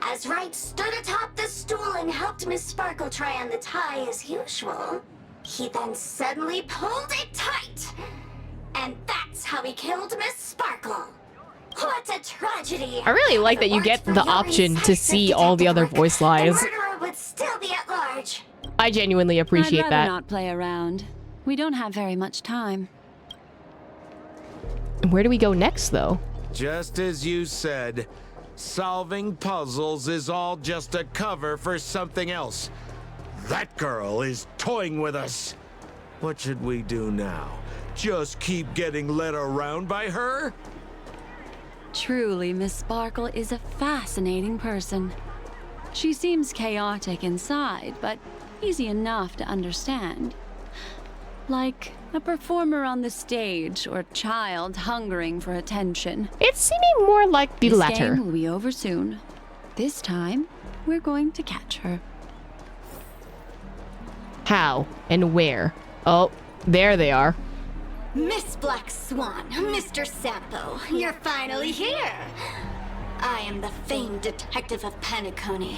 As Wright stood atop the stool and helped Miss Sparkle try on the tie as usual, he then suddenly pulled it tight. And that's how he killed Miss Sparkle. What a tragedy! I really like that you get the option to see all the other voice lines. The murderer would still be at large. I genuinely appreciate I'd rather that. not play around. We don't have very much time. And where do we go next, though? Just as you said, solving puzzles is all just a cover for something else. That girl is toying with us. What should we do now? Just keep getting led around by her? Truly, Miss Sparkle is a fascinating person. She seems chaotic inside, but easy enough to understand. Like a performer on the stage or child hungering for attention. It's seeming more like the This latter. game will be over soon. This time, we're going to catch her. How and where? Oh, there they are. Miss Black Swan, Mr. Sampo, you're finally here. I am the famed detective of Penacony,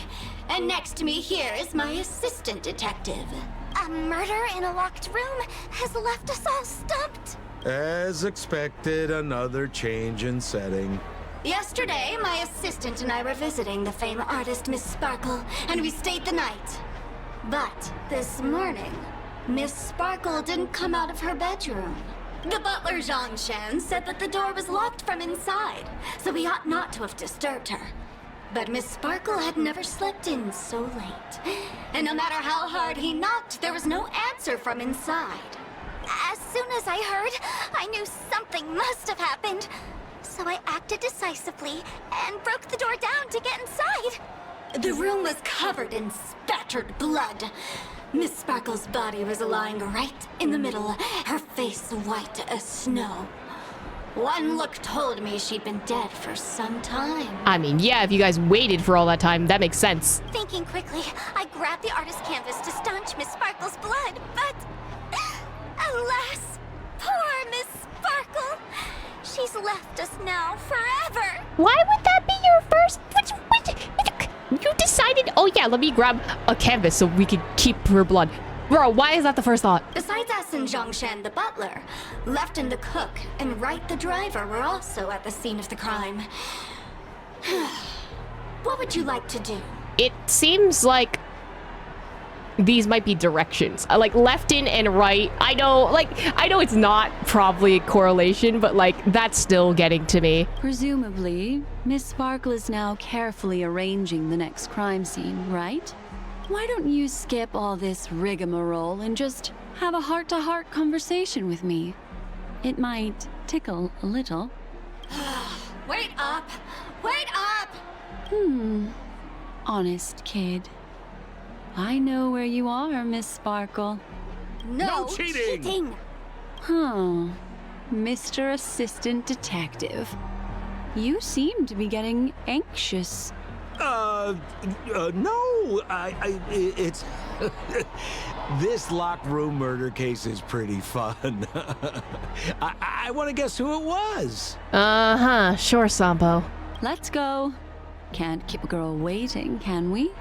and next to me here is my assistant detective. A murder in a locked room has left us all stumped. As expected, another change in setting. Yesterday, my assistant and I were visiting the famed artist Miss Sparkle, and we stayed the night. But this morning, Miss Sparkle didn't come out of her bedroom. The butler, Zhongshan, said that the door was locked from inside, so we ought not to have disturbed her. But Miss Sparkle had never slept in so late. And no matter how hard he knocked, there was no answer from inside. As soon as I heard, I knew something must have happened. So I acted decisively and broke the door down to get inside. The room was covered in spattered blood. Miss Sparkle's body was lying right in the middle, her face white as snow. One look told me she'd been dead for some time. I mean, yeah, if you guys waited for all that time, that makes sense. Thinking quickly, I grabbed the artist's canvas to staunch Miss Sparkle's blood, but alas, poor Miss Sparkle. She's left us now forever. Why would that be your first? You decided, oh yeah, let me grab a canvas so we can keep her blood. Bro, why is that the first thought? Besides us and Zhongshan the butler, Lefton the cook, and Wright the driver were also at the scene of the crime. What would you like to do? It seems like these might be directions. Like left in and right. I know it's not probably a correlation, but like that's still getting to me. Presumably, Miss Sparkle is now carefully arranging the next crime scene, right? Why don't you skip all this rigmarole and just have a heart-to-heart conversation with me? It might tickle a little. Wait up! Wait up! Honest kid. I know where you are, Miss Sparkle. No cheating! Huh. Mr. Assistant Detective. You seem to be getting anxious. No, it's... This locked room murder case is pretty fun. I want to guess who it was. Uh-huh, sure, Sampo. Let's go. Can't keep a girl waiting, can we?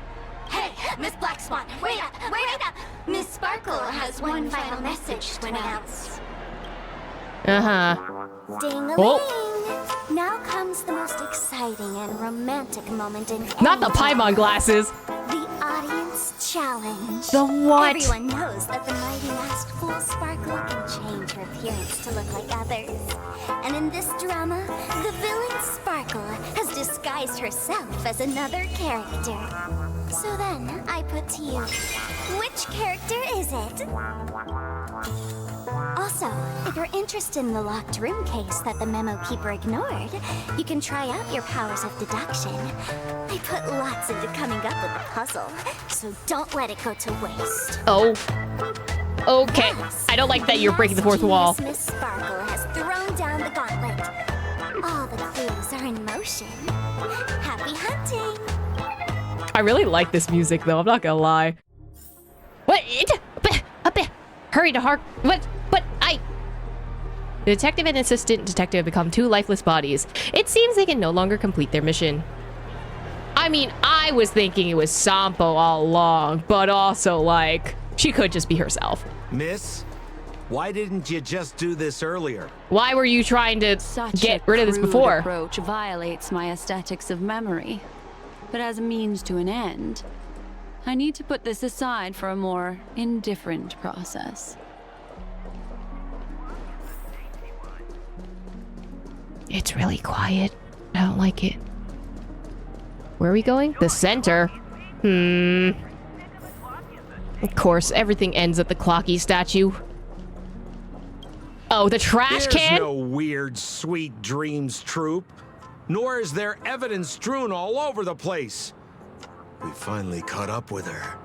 Hey, Miss Black Swan, wait up! Wait up! Miss Sparkle has one final message to announce. Uh-huh. Ding-a-ling! Now comes the most exciting and romantic moment in Not the any Paimon glasses. The audience challenge. The what? Everyone knows that the mighty masked fool Sparkle can change her appearance to look like others. And in this drama, the villain Sparkle has disguised herself as another character. So then, I put to you, which character is it? Also, if you're interested in the locked room case that the memo keeper ignored, you can try out your powers of deduction. I put lots into coming up with the puzzle, so don't let it go to waste. Oh. Okay. Yes, I don't like that you're breaking the fourth wall. Miss Sparkle has thrown down the gauntlet. All the clues are in motion. Happy hunting! I really like this music, though. I'm not gonna lie. What? Hurry to Hark. What? The detective and assistant detective become two lifeless bodies. It seems they can no longer complete their mission. I mean, I was thinking it was Sampo all along, but also, like, she could just be herself. Miss, why didn't you just do this earlier? Why were you trying to Such get a rid of this crude before? approach violates my aesthetics of memory. But as a means to an end, I need to put this aside for a more indifferent process. It's really quiet. I don't like it. Where are we going? The center? Of course, everything ends at the Clocky statue. Oh, the trash can? There's no weird, sweet dreams troop. Nor is there evidence strewn all over the place. We finally caught up with her.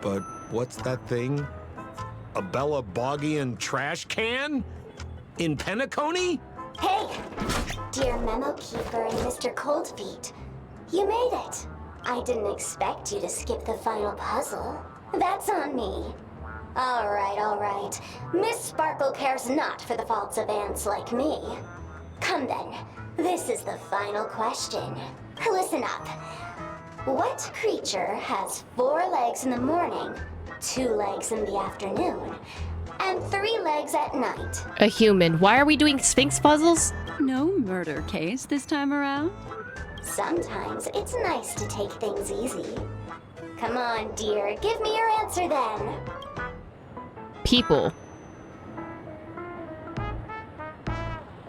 But what's that thing? A Bella Boggian trash can? In Penacony? Hey! Dear Memo Keeper and Mr. Coldfeet, you made it. I didn't expect you to skip the final puzzle. That's on me. All right. Miss Sparkle cares not for the faults of ants like me. Come then, this is the final question. Listen up. What creature has 4 legs in the morning, 2 legs in the afternoon, and 3 legs at night? A human. Why are we doing Sphinx puzzles? No murder case this time around? Sometimes it's nice to take things easy. Come on, dear, give me your answer then. People.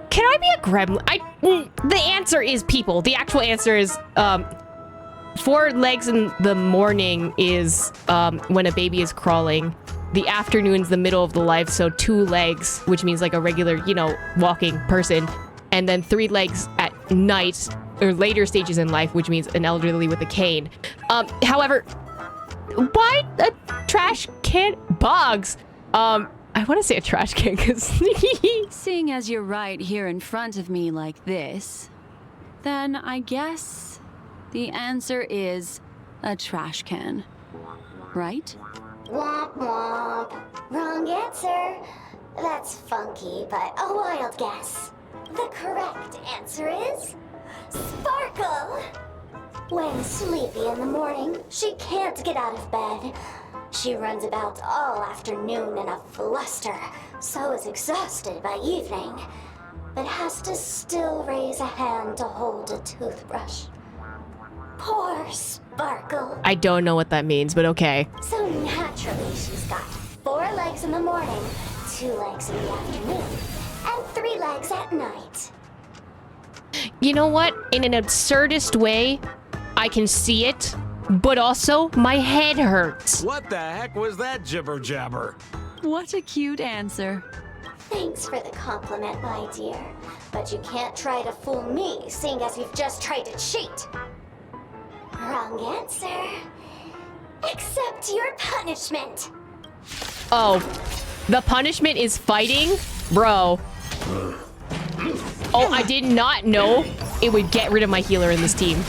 Can I be a gremlin? The answer is people. The actual answer is 4 legs in the morning is when a baby is crawling. The afternoon's the middle of the life, so 2 legs, which means like a regular, walking person. And then 3 legs at night, or later stages in life, which means an elderly with a cane. However, why a trash can? Bugs. I want to say a trash can because... Seeing as you're right here in front of me like this, then I guess the answer is a trash can, right? Womp womp. Wrong answer. That's funky, but a wild guess. The correct answer is Sparkle. When sleepy in the morning, she can't get out of bed. She runs about all afternoon in a fluster, so is exhausted by evening, but has to still raise a hand to hold a toothbrush. Poor Sparkle. I don't know what that means, but okay. So naturally, she's got 4 legs in the morning, 2 legs in the afternoon, and 3 legs at night. You know what? In an absurdist way, I can see it, but also my head hurts. What the heck was that jibber jabber? What a cute answer. Thanks for the compliment, my dear, but you can't try to fool me, seeing as you've just tried to cheat. Wrong answer. Accept your punishment. Oh, the punishment is fighting? Bro. Oh, I did not know it would get rid of my healer in this team.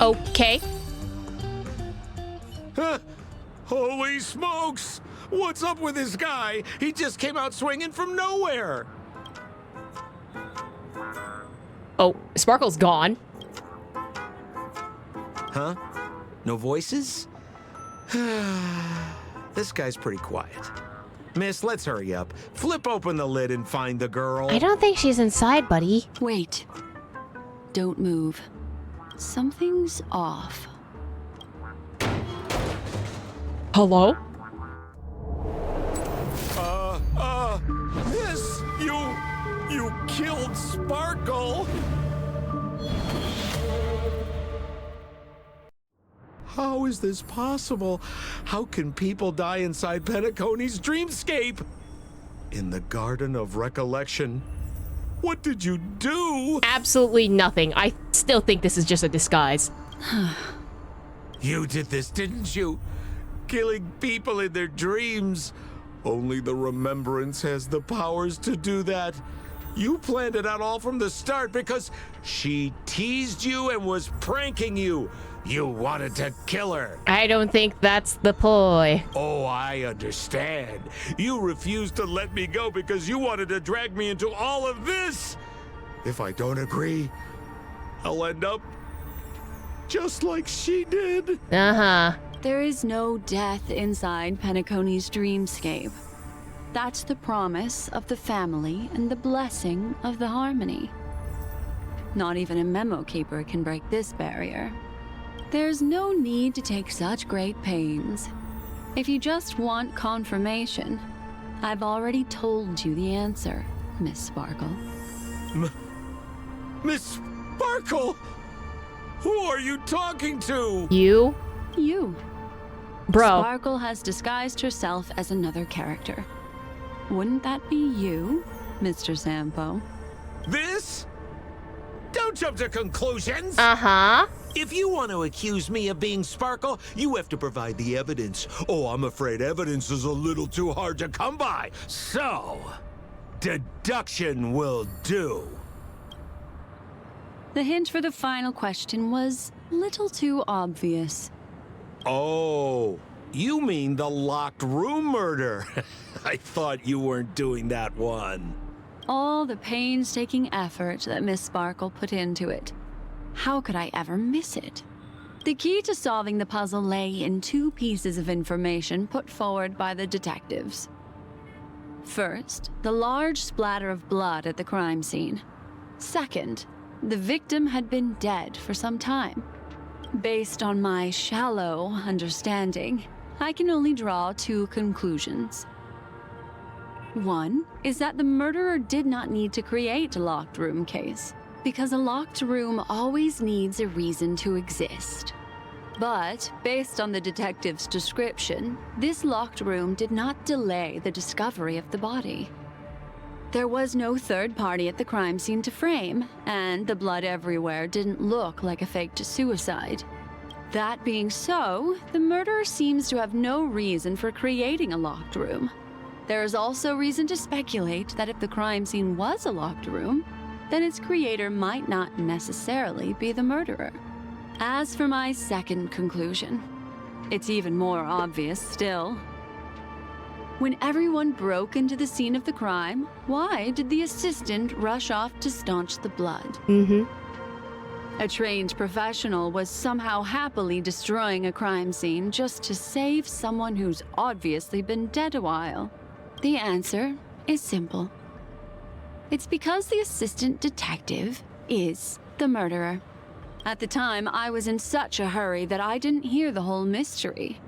Okay. Holy smokes! What's up with this guy? He just came out swinging from nowhere. Oh, Sparkle's gone. Huh? No voices? This guy's pretty quiet. Miss, let's hurry up. Flip open the lid and find the girl. I don't think she's inside, buddy. Wait. Don't move. Something's off. Hello? Miss, you killed Sparkle. How is this possible? How can people die inside Penacony's dreamscape? In the Garden of Recollection? What did you do? Absolutely nothing. I still think this is just a disguise. You did this, didn't you? Killing people in their dreams. Only the Remembrance has the powers to do that. You planned it out all from the start because she teased you and was pranking you. You wanted to kill her. I don't think that's the ploy. Oh, I understand. You refused to let me go because you wanted to drag me into all of this. If I don't agree, I'll end up just like she did. Uh-huh. There is no death inside Penacony's dreamscape. That's the promise of the family and the blessing of the harmony. Not even a memo keeper can break this barrier. There's no need to take such great pains. If you just want confirmation, I've already told you the answer, Miss Sparkle. Miss Sparkle? Who are you talking to? You? You. Bro. Sparkle has disguised herself as another character. Wouldn't that be you, Mr. Sampo? This? Don't jump to conclusions. Uh-huh. If you want to accuse me of being Sparkle, you have to provide the evidence. Oh, I'm afraid evidence is a little too hard to come by. So, deduction will do. The hint for the final question was a little too obvious. Oh, you mean the locked room murder? I thought you weren't doing that one. All the painstaking effort that Miss Sparkle put into it. How could I ever miss it? The key to solving the puzzle lay in two pieces of information put forward by the detectives. First, the large splatter of blood at the crime scene. Second, the victim had been dead for some time. Based on my shallow understanding, I can only draw two conclusions. One is that the murderer did not need to create a locked room case, because a locked room always needs a reason to exist. But, based on the detective's description, this locked room did not delay the discovery of the body. There was no third party at the crime scene to frame, and the blood everywhere didn't look like a faked suicide. That being so, the murderer seems to have no reason for creating a locked room. There is also reason to speculate that if the crime scene was a locked room, then its creator might not necessarily be the murderer. As for my second conclusion, it's even more obvious still. When everyone broke into the scene of the crime, why did the assistant rush off to staunch the blood? A trained professional was somehow happily destroying a crime scene just to save someone who's obviously been dead a while. The answer is simple. It's because the assistant detective is the murderer. At the time, I was in such a hurry that I didn't hear the whole mystery.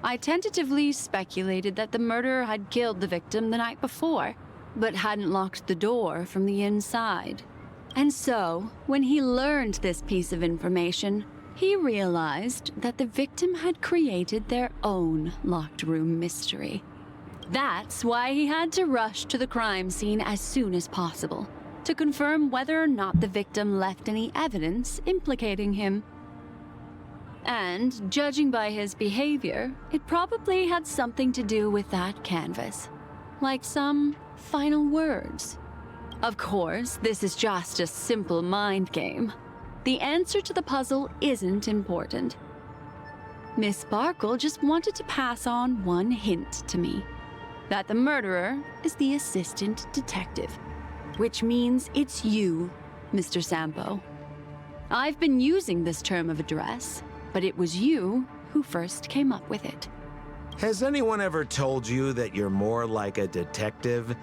I tentatively speculated that the murderer had killed the victim the night before, but hadn't locked the door from the inside. And so, when he learned this piece of information, he realized that the victim had created their own locked room mystery. That's why he had to rush to the crime scene as soon as possible, to confirm whether or not the victim left any evidence implicating him. And, judging by his behavior, it probably had something to do with that canvas. Like some final words. Of course, this is just a simple mind game. The answer to the puzzle isn't important. Miss Sparkle just wanted to pass on one hint to me. That the murderer is the assistant detective. Which means it's you, Mr. Sampo. I've been using this term of address, but it was you who first came up with it. Has anyone ever told you that you're more like a detective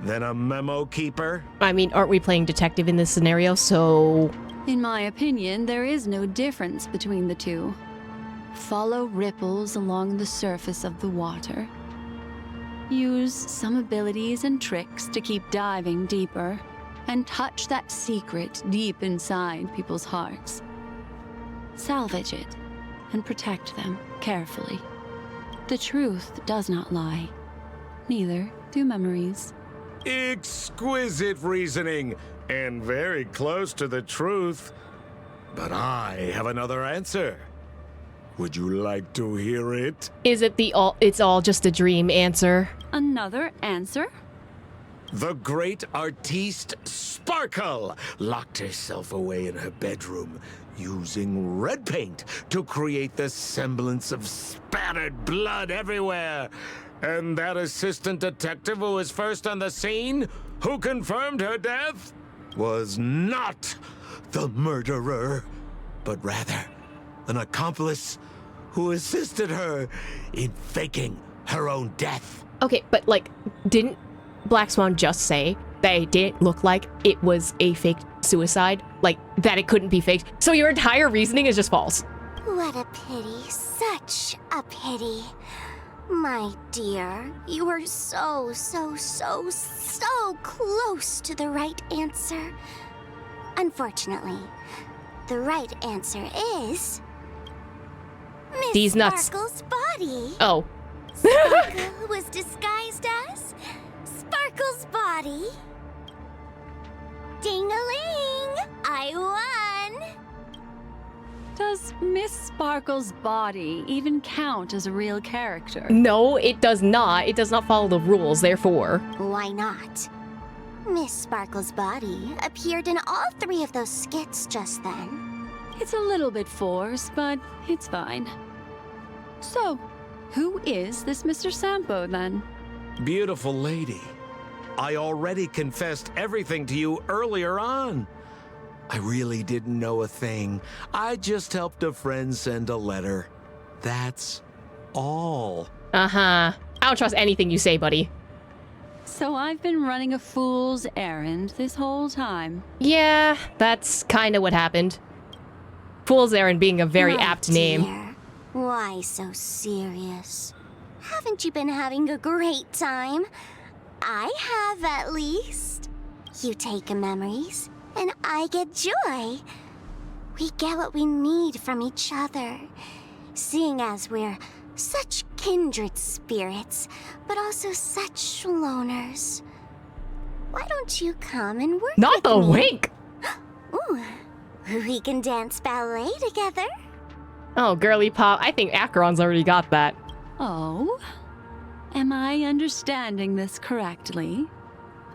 than a memo keeper? I mean, aren't we playing detective in this scenario, so... In my opinion, there is no difference between the two. Follow ripples along the surface of the water. Use some abilities and tricks to keep diving deeper. and touch that secret deep inside people's hearts. Salvage it and protect them carefully. The truth does not lie. Neither do memories. Exquisite reasoning, and very close to the truth. But I have another answer. Would you like to hear it? Is it it's all just a dream answer? Another answer? The great artiste Sparkle locked herself away in her bedroom using red paint to create the semblance of spattered blood everywhere. And that assistant detective who was first on the scene, who confirmed her death, was not the murderer, but rather an accomplice who assisted her in faking her own death. Okay, but like, didn't Black Swan just say that it didn't look like it was a fake suicide? Like, that it couldn't be faked? So your entire reasoning is just false. What a pity. Such a pity. My dear, you were so close to the right answer. Unfortunately, the right answer is... Miss These nuts. Sparkle's body. Oh. Sparkle was disguised as Sparkle's body. Ding-a-ling! I won! Does Miss Sparkle's body even count as a real character? No, it does not. It does not follow the rules, therefore. Why not? Miss Sparkle's body appeared in all 3 of those skits just then. It's a little bit forced, but it's fine. So, who is this Mr. Sampo, then? Beautiful lady, I already confessed everything to you earlier on. I really didn't know a thing. I just helped a friend send a letter. That's all. Uh-huh. I don't trust anything you say, buddy. So I've been running a fool's errand this whole time. Yeah, that's kind of what happened. Fool's Errand being a very My apt name. dear, why so serious? Haven't you been having a great time? I have, at least. You take memories, and I get joy. We get what we need from each other, seeing as we're such kindred spirits, but also such loners. Why don't you come and work Not with the me? wink! Ooh, we can dance ballet together. Oh, girly pop. I think Acheron's already got that. Oh? Am I understanding this correctly?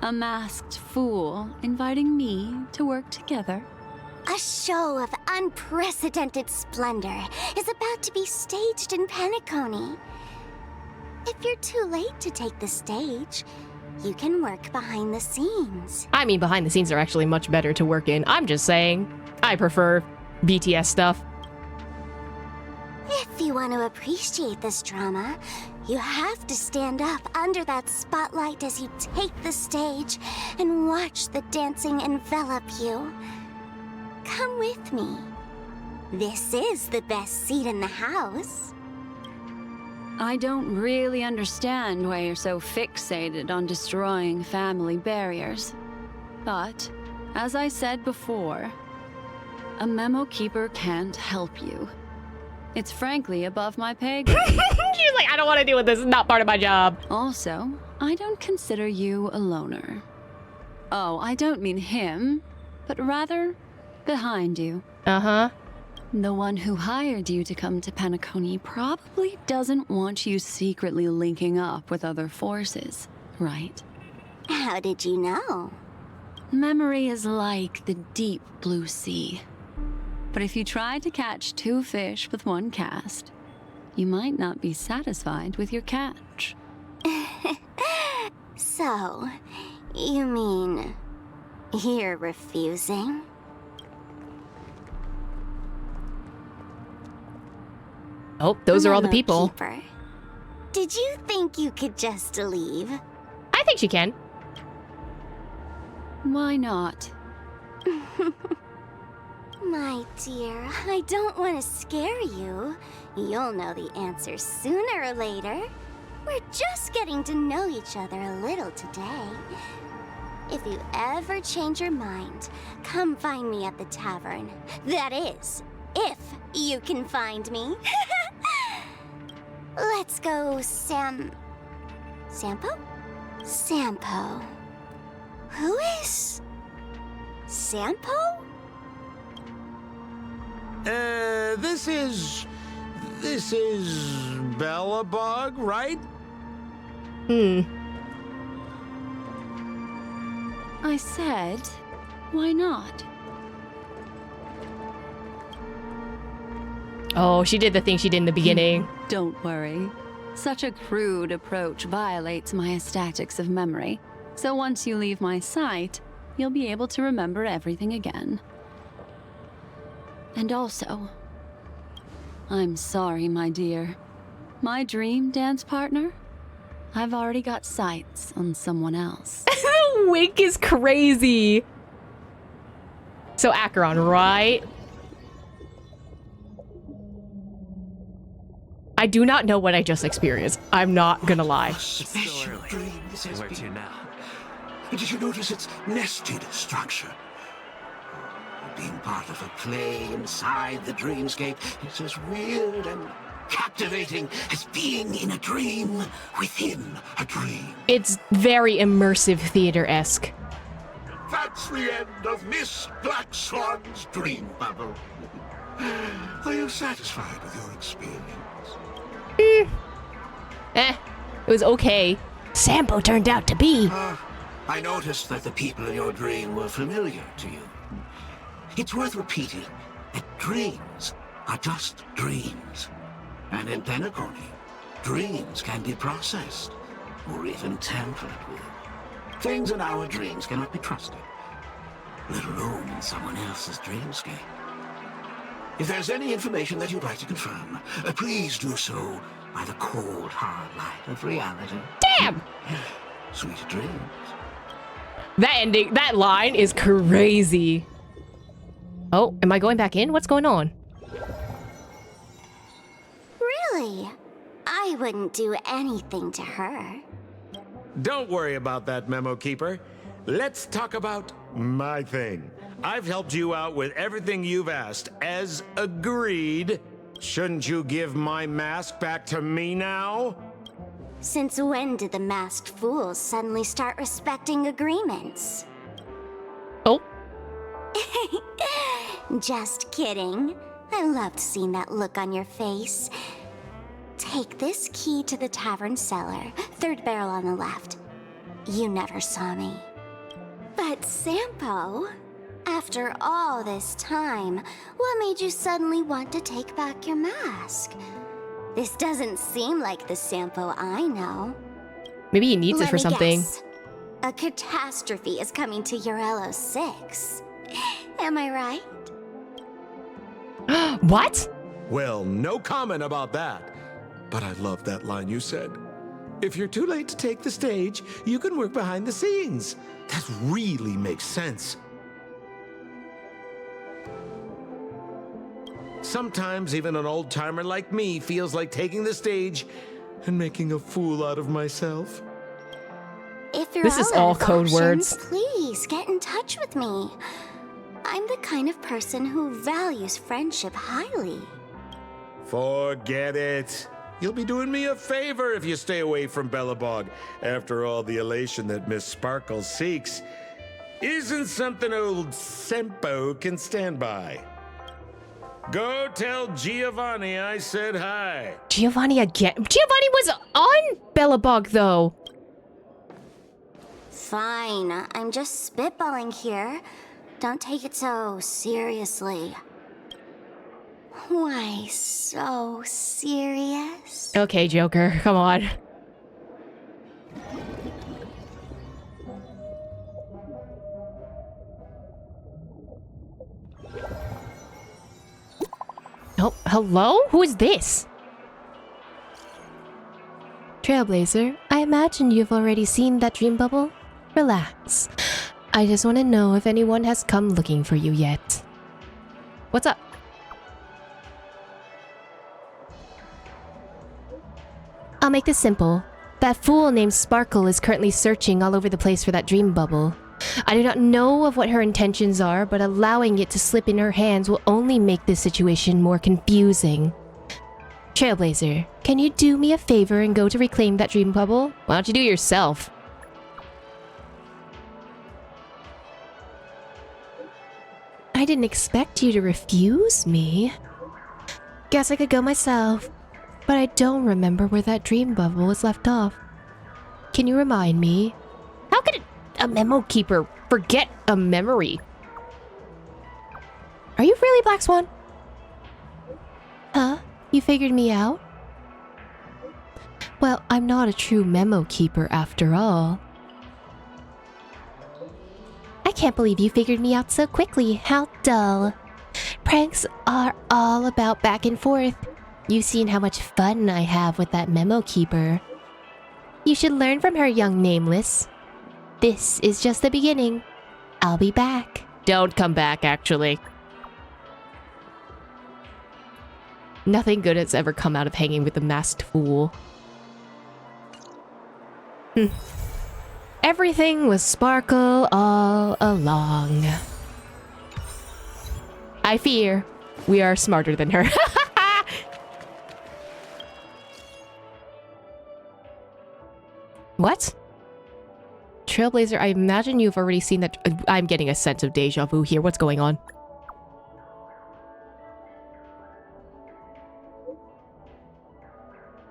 A masked fool inviting me to work together? A show of unprecedented splendor is about to be staged in Penacony. If you're too late to take the stage, you can work behind the scenes. I mean, behind the scenes are actually much better to work in. I'm just saying. I prefer BTS stuff. If you want to appreciate this drama, you have to stand up under that spotlight as you take the stage and watch the dancing envelop you. Come with me. This is the best seat in the house. I don't really understand why you're so fixated on destroying family barriers. But, as I said before, a memo keeper can't help you. It's frankly above my pay grade. She's like, I don't want to deal with this. It's not part of my job. Also, I don't consider you a loner. Oh, I don't mean him, but rather behind you. Uh-huh. The one who hired you to come to Penacony probably doesn't want you secretly linking up with other forces, right? How did you know? Memory is like the deep blue sea. But if you try to catch 2 fish with 1 cast, you might not be satisfied with your catch. So, you mean you're refusing? Oh, those are all the Memo people. Keeper, did you think you could just leave? I think she can. Why not? My dear, I don't want to scare you. You'll know the answer sooner or later. We're just getting to know each other a little today. If you ever change your mind, come find me at the tavern. That is, if you can find me. Let's go, Sampo? Sampo. Who is... Sampo? This is Bellabog, right? I said, why not? Oh, she did the thing she did in the beginning. Don't worry. Such a crude approach violates my statics of memory. So once you leave my sight, you'll be able to remember everything again. And also, I'm sorry, my dear. My dream dance partner? I've already got sights on someone else. Wink is crazy. So Acheron, right? I do not know what I just experienced. I'm not gonna lie. Special dream this has been. Now? Did you notice its nested structure? Being part of a play inside the dreamscape is as weird and captivating as being in a dream within a dream. It's very immersive theater-esque. That's the end of Miss Black Swan's dream bubble. Are you satisfied with your experience? It was okay. Sampo turned out to be. I noticed that the people in your dream were familiar to you. It's worth repeating that dreams are just dreams. And in Penacony, dreams can be processed or even tampered with. Things in our dreams cannot be trusted, let alone in someone else's dreamscape. If there's any information that you'd like to confirm, please do so by the cold, hard light of reality. Damn! Sweet dreams. That line is crazy. Oh, am I going back in? What's going on? Really? I wouldn't do anything to her. Don't worry about that, Memo Keeper. Let's talk about my thing. I've helped you out with everything you've asked, as agreed. Shouldn't you give my mask back to me now? Since when did the masked fools suddenly start respecting agreements? Oh. Just kidding. I loved seeing that look on your face. Take this key to the tavern cellar, third barrel on the left. You never saw me. But Sampo, after all this time, what made you suddenly want to take back your mask? This doesn't seem like the Sampo I know. Maybe he needs it for something. Guess. A catastrophe is coming to Urello 6. Am I right? What? Well, no comment about that. But I love that line you said. If you're too late to take the stage, you can work behind the scenes. That really makes sense. Sometimes even an old-timer like me feels like taking the stage and making a fool out of myself. If you're This is all code words. Please get in touch with me. I'm the kind of person who values friendship highly. Forget it. You'll be doing me a favor if you stay away from Bellabog. After all, the elation that Miss Sparkle seeks isn't something old Sampo can stand by. Go tell Giovanni I said hi. Giovanni again? Giovanni was on Bellabog, though. Fine, I'm just spitballing here. Don't take it so seriously. Why so serious? Okay, Joker, come on. Oh, hello? Who is this? Trailblazer, I imagine you've already seen that dream bubble? Relax. I just want to know if anyone has come looking for you yet. What's up? I'll make this simple. That fool named Sparkle is currently searching all over the place for that dream bubble. I do not know of what her intentions are, but allowing it to slip in her hands will only make this situation more confusing. Trailblazer, can you do me a favor and go to reclaim that dream bubble? Why don't you do it yourself? I didn't expect you to refuse me. Guess I could go myself, but I don't remember where that dream bubble was left off. Can you remind me? How could a memo keeper forget a memory? Are you really Black Swan? Huh? You figured me out? Well, I'm not a true memo keeper after all. I can't believe you figured me out so quickly. How dull. Pranks are all about back and forth. You've seen how much fun I have with that memo keeper. You should learn from her, young nameless. This is just the beginning. I'll be back. Don't come back, actually. Nothing good has ever come out of hanging with the masked fool. Everything was sparkle all along. I fear we are smarter than her. What? Trailblazer, I imagine you've already seen that. I'm getting a sense of deja vu here. What's going on?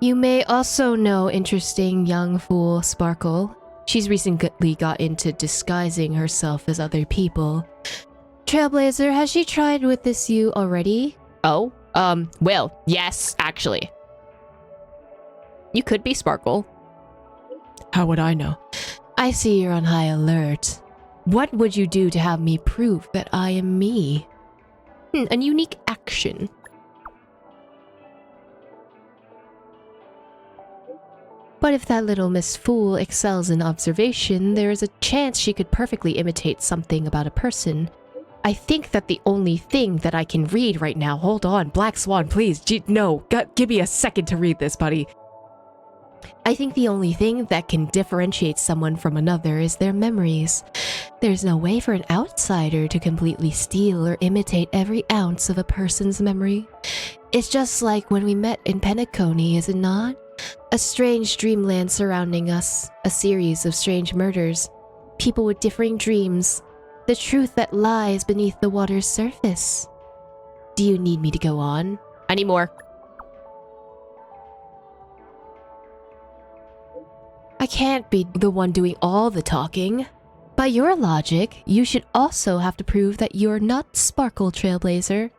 You may also know interesting young fool Sparkle. She's recently got into disguising herself as other people. Trailblazer, has she tried with this you already? Oh, well, yes, actually. You could be Sparkle. How would I know? I see you're on high alert. What would you do to have me prove that I am me? A unique action. But if that little Miss Fool excels in observation, there is a chance she could perfectly imitate something about a person. I think that the only thing that I can read right now— hold on, Black Swan, please, no, give me a second to read this, buddy. I think the only thing that can differentiate someone from another is their memories. There's no way for an outsider to completely steal or imitate every ounce of a person's memory. It's just like when we met in Penacony, is it not? A strange dreamland surrounding us, a series of strange murders, people with differing dreams, the truth that lies beneath the water's surface. Do you need me to go on? I need more. I can't be the one doing all the talking. By your logic, you should also have to prove that you're not Sparkle, Trailblazer.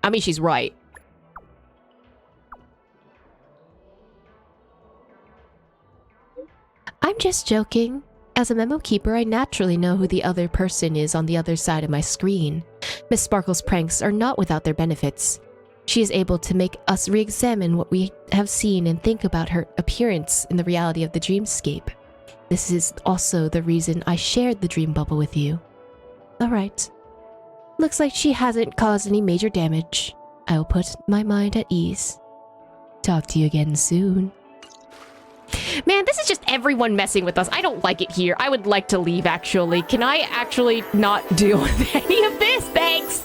I mean, she's right. I'm just joking. As a memo keeper, I naturally know who the other person is on the other side of my screen. Miss Sparkle's pranks are not without their benefits. She is able to make us re-examine what we have seen and think about her appearance in the reality of the dreamscape. This is also the reason I shared the dream bubble with you. Alright. Looks like she hasn't caused any major damage. I will put my mind at ease. Talk to you again soon. Man, this is just everyone messing with us. I don't like it here. I would like to leave, actually. Can I actually not deal with any of this? Thanks!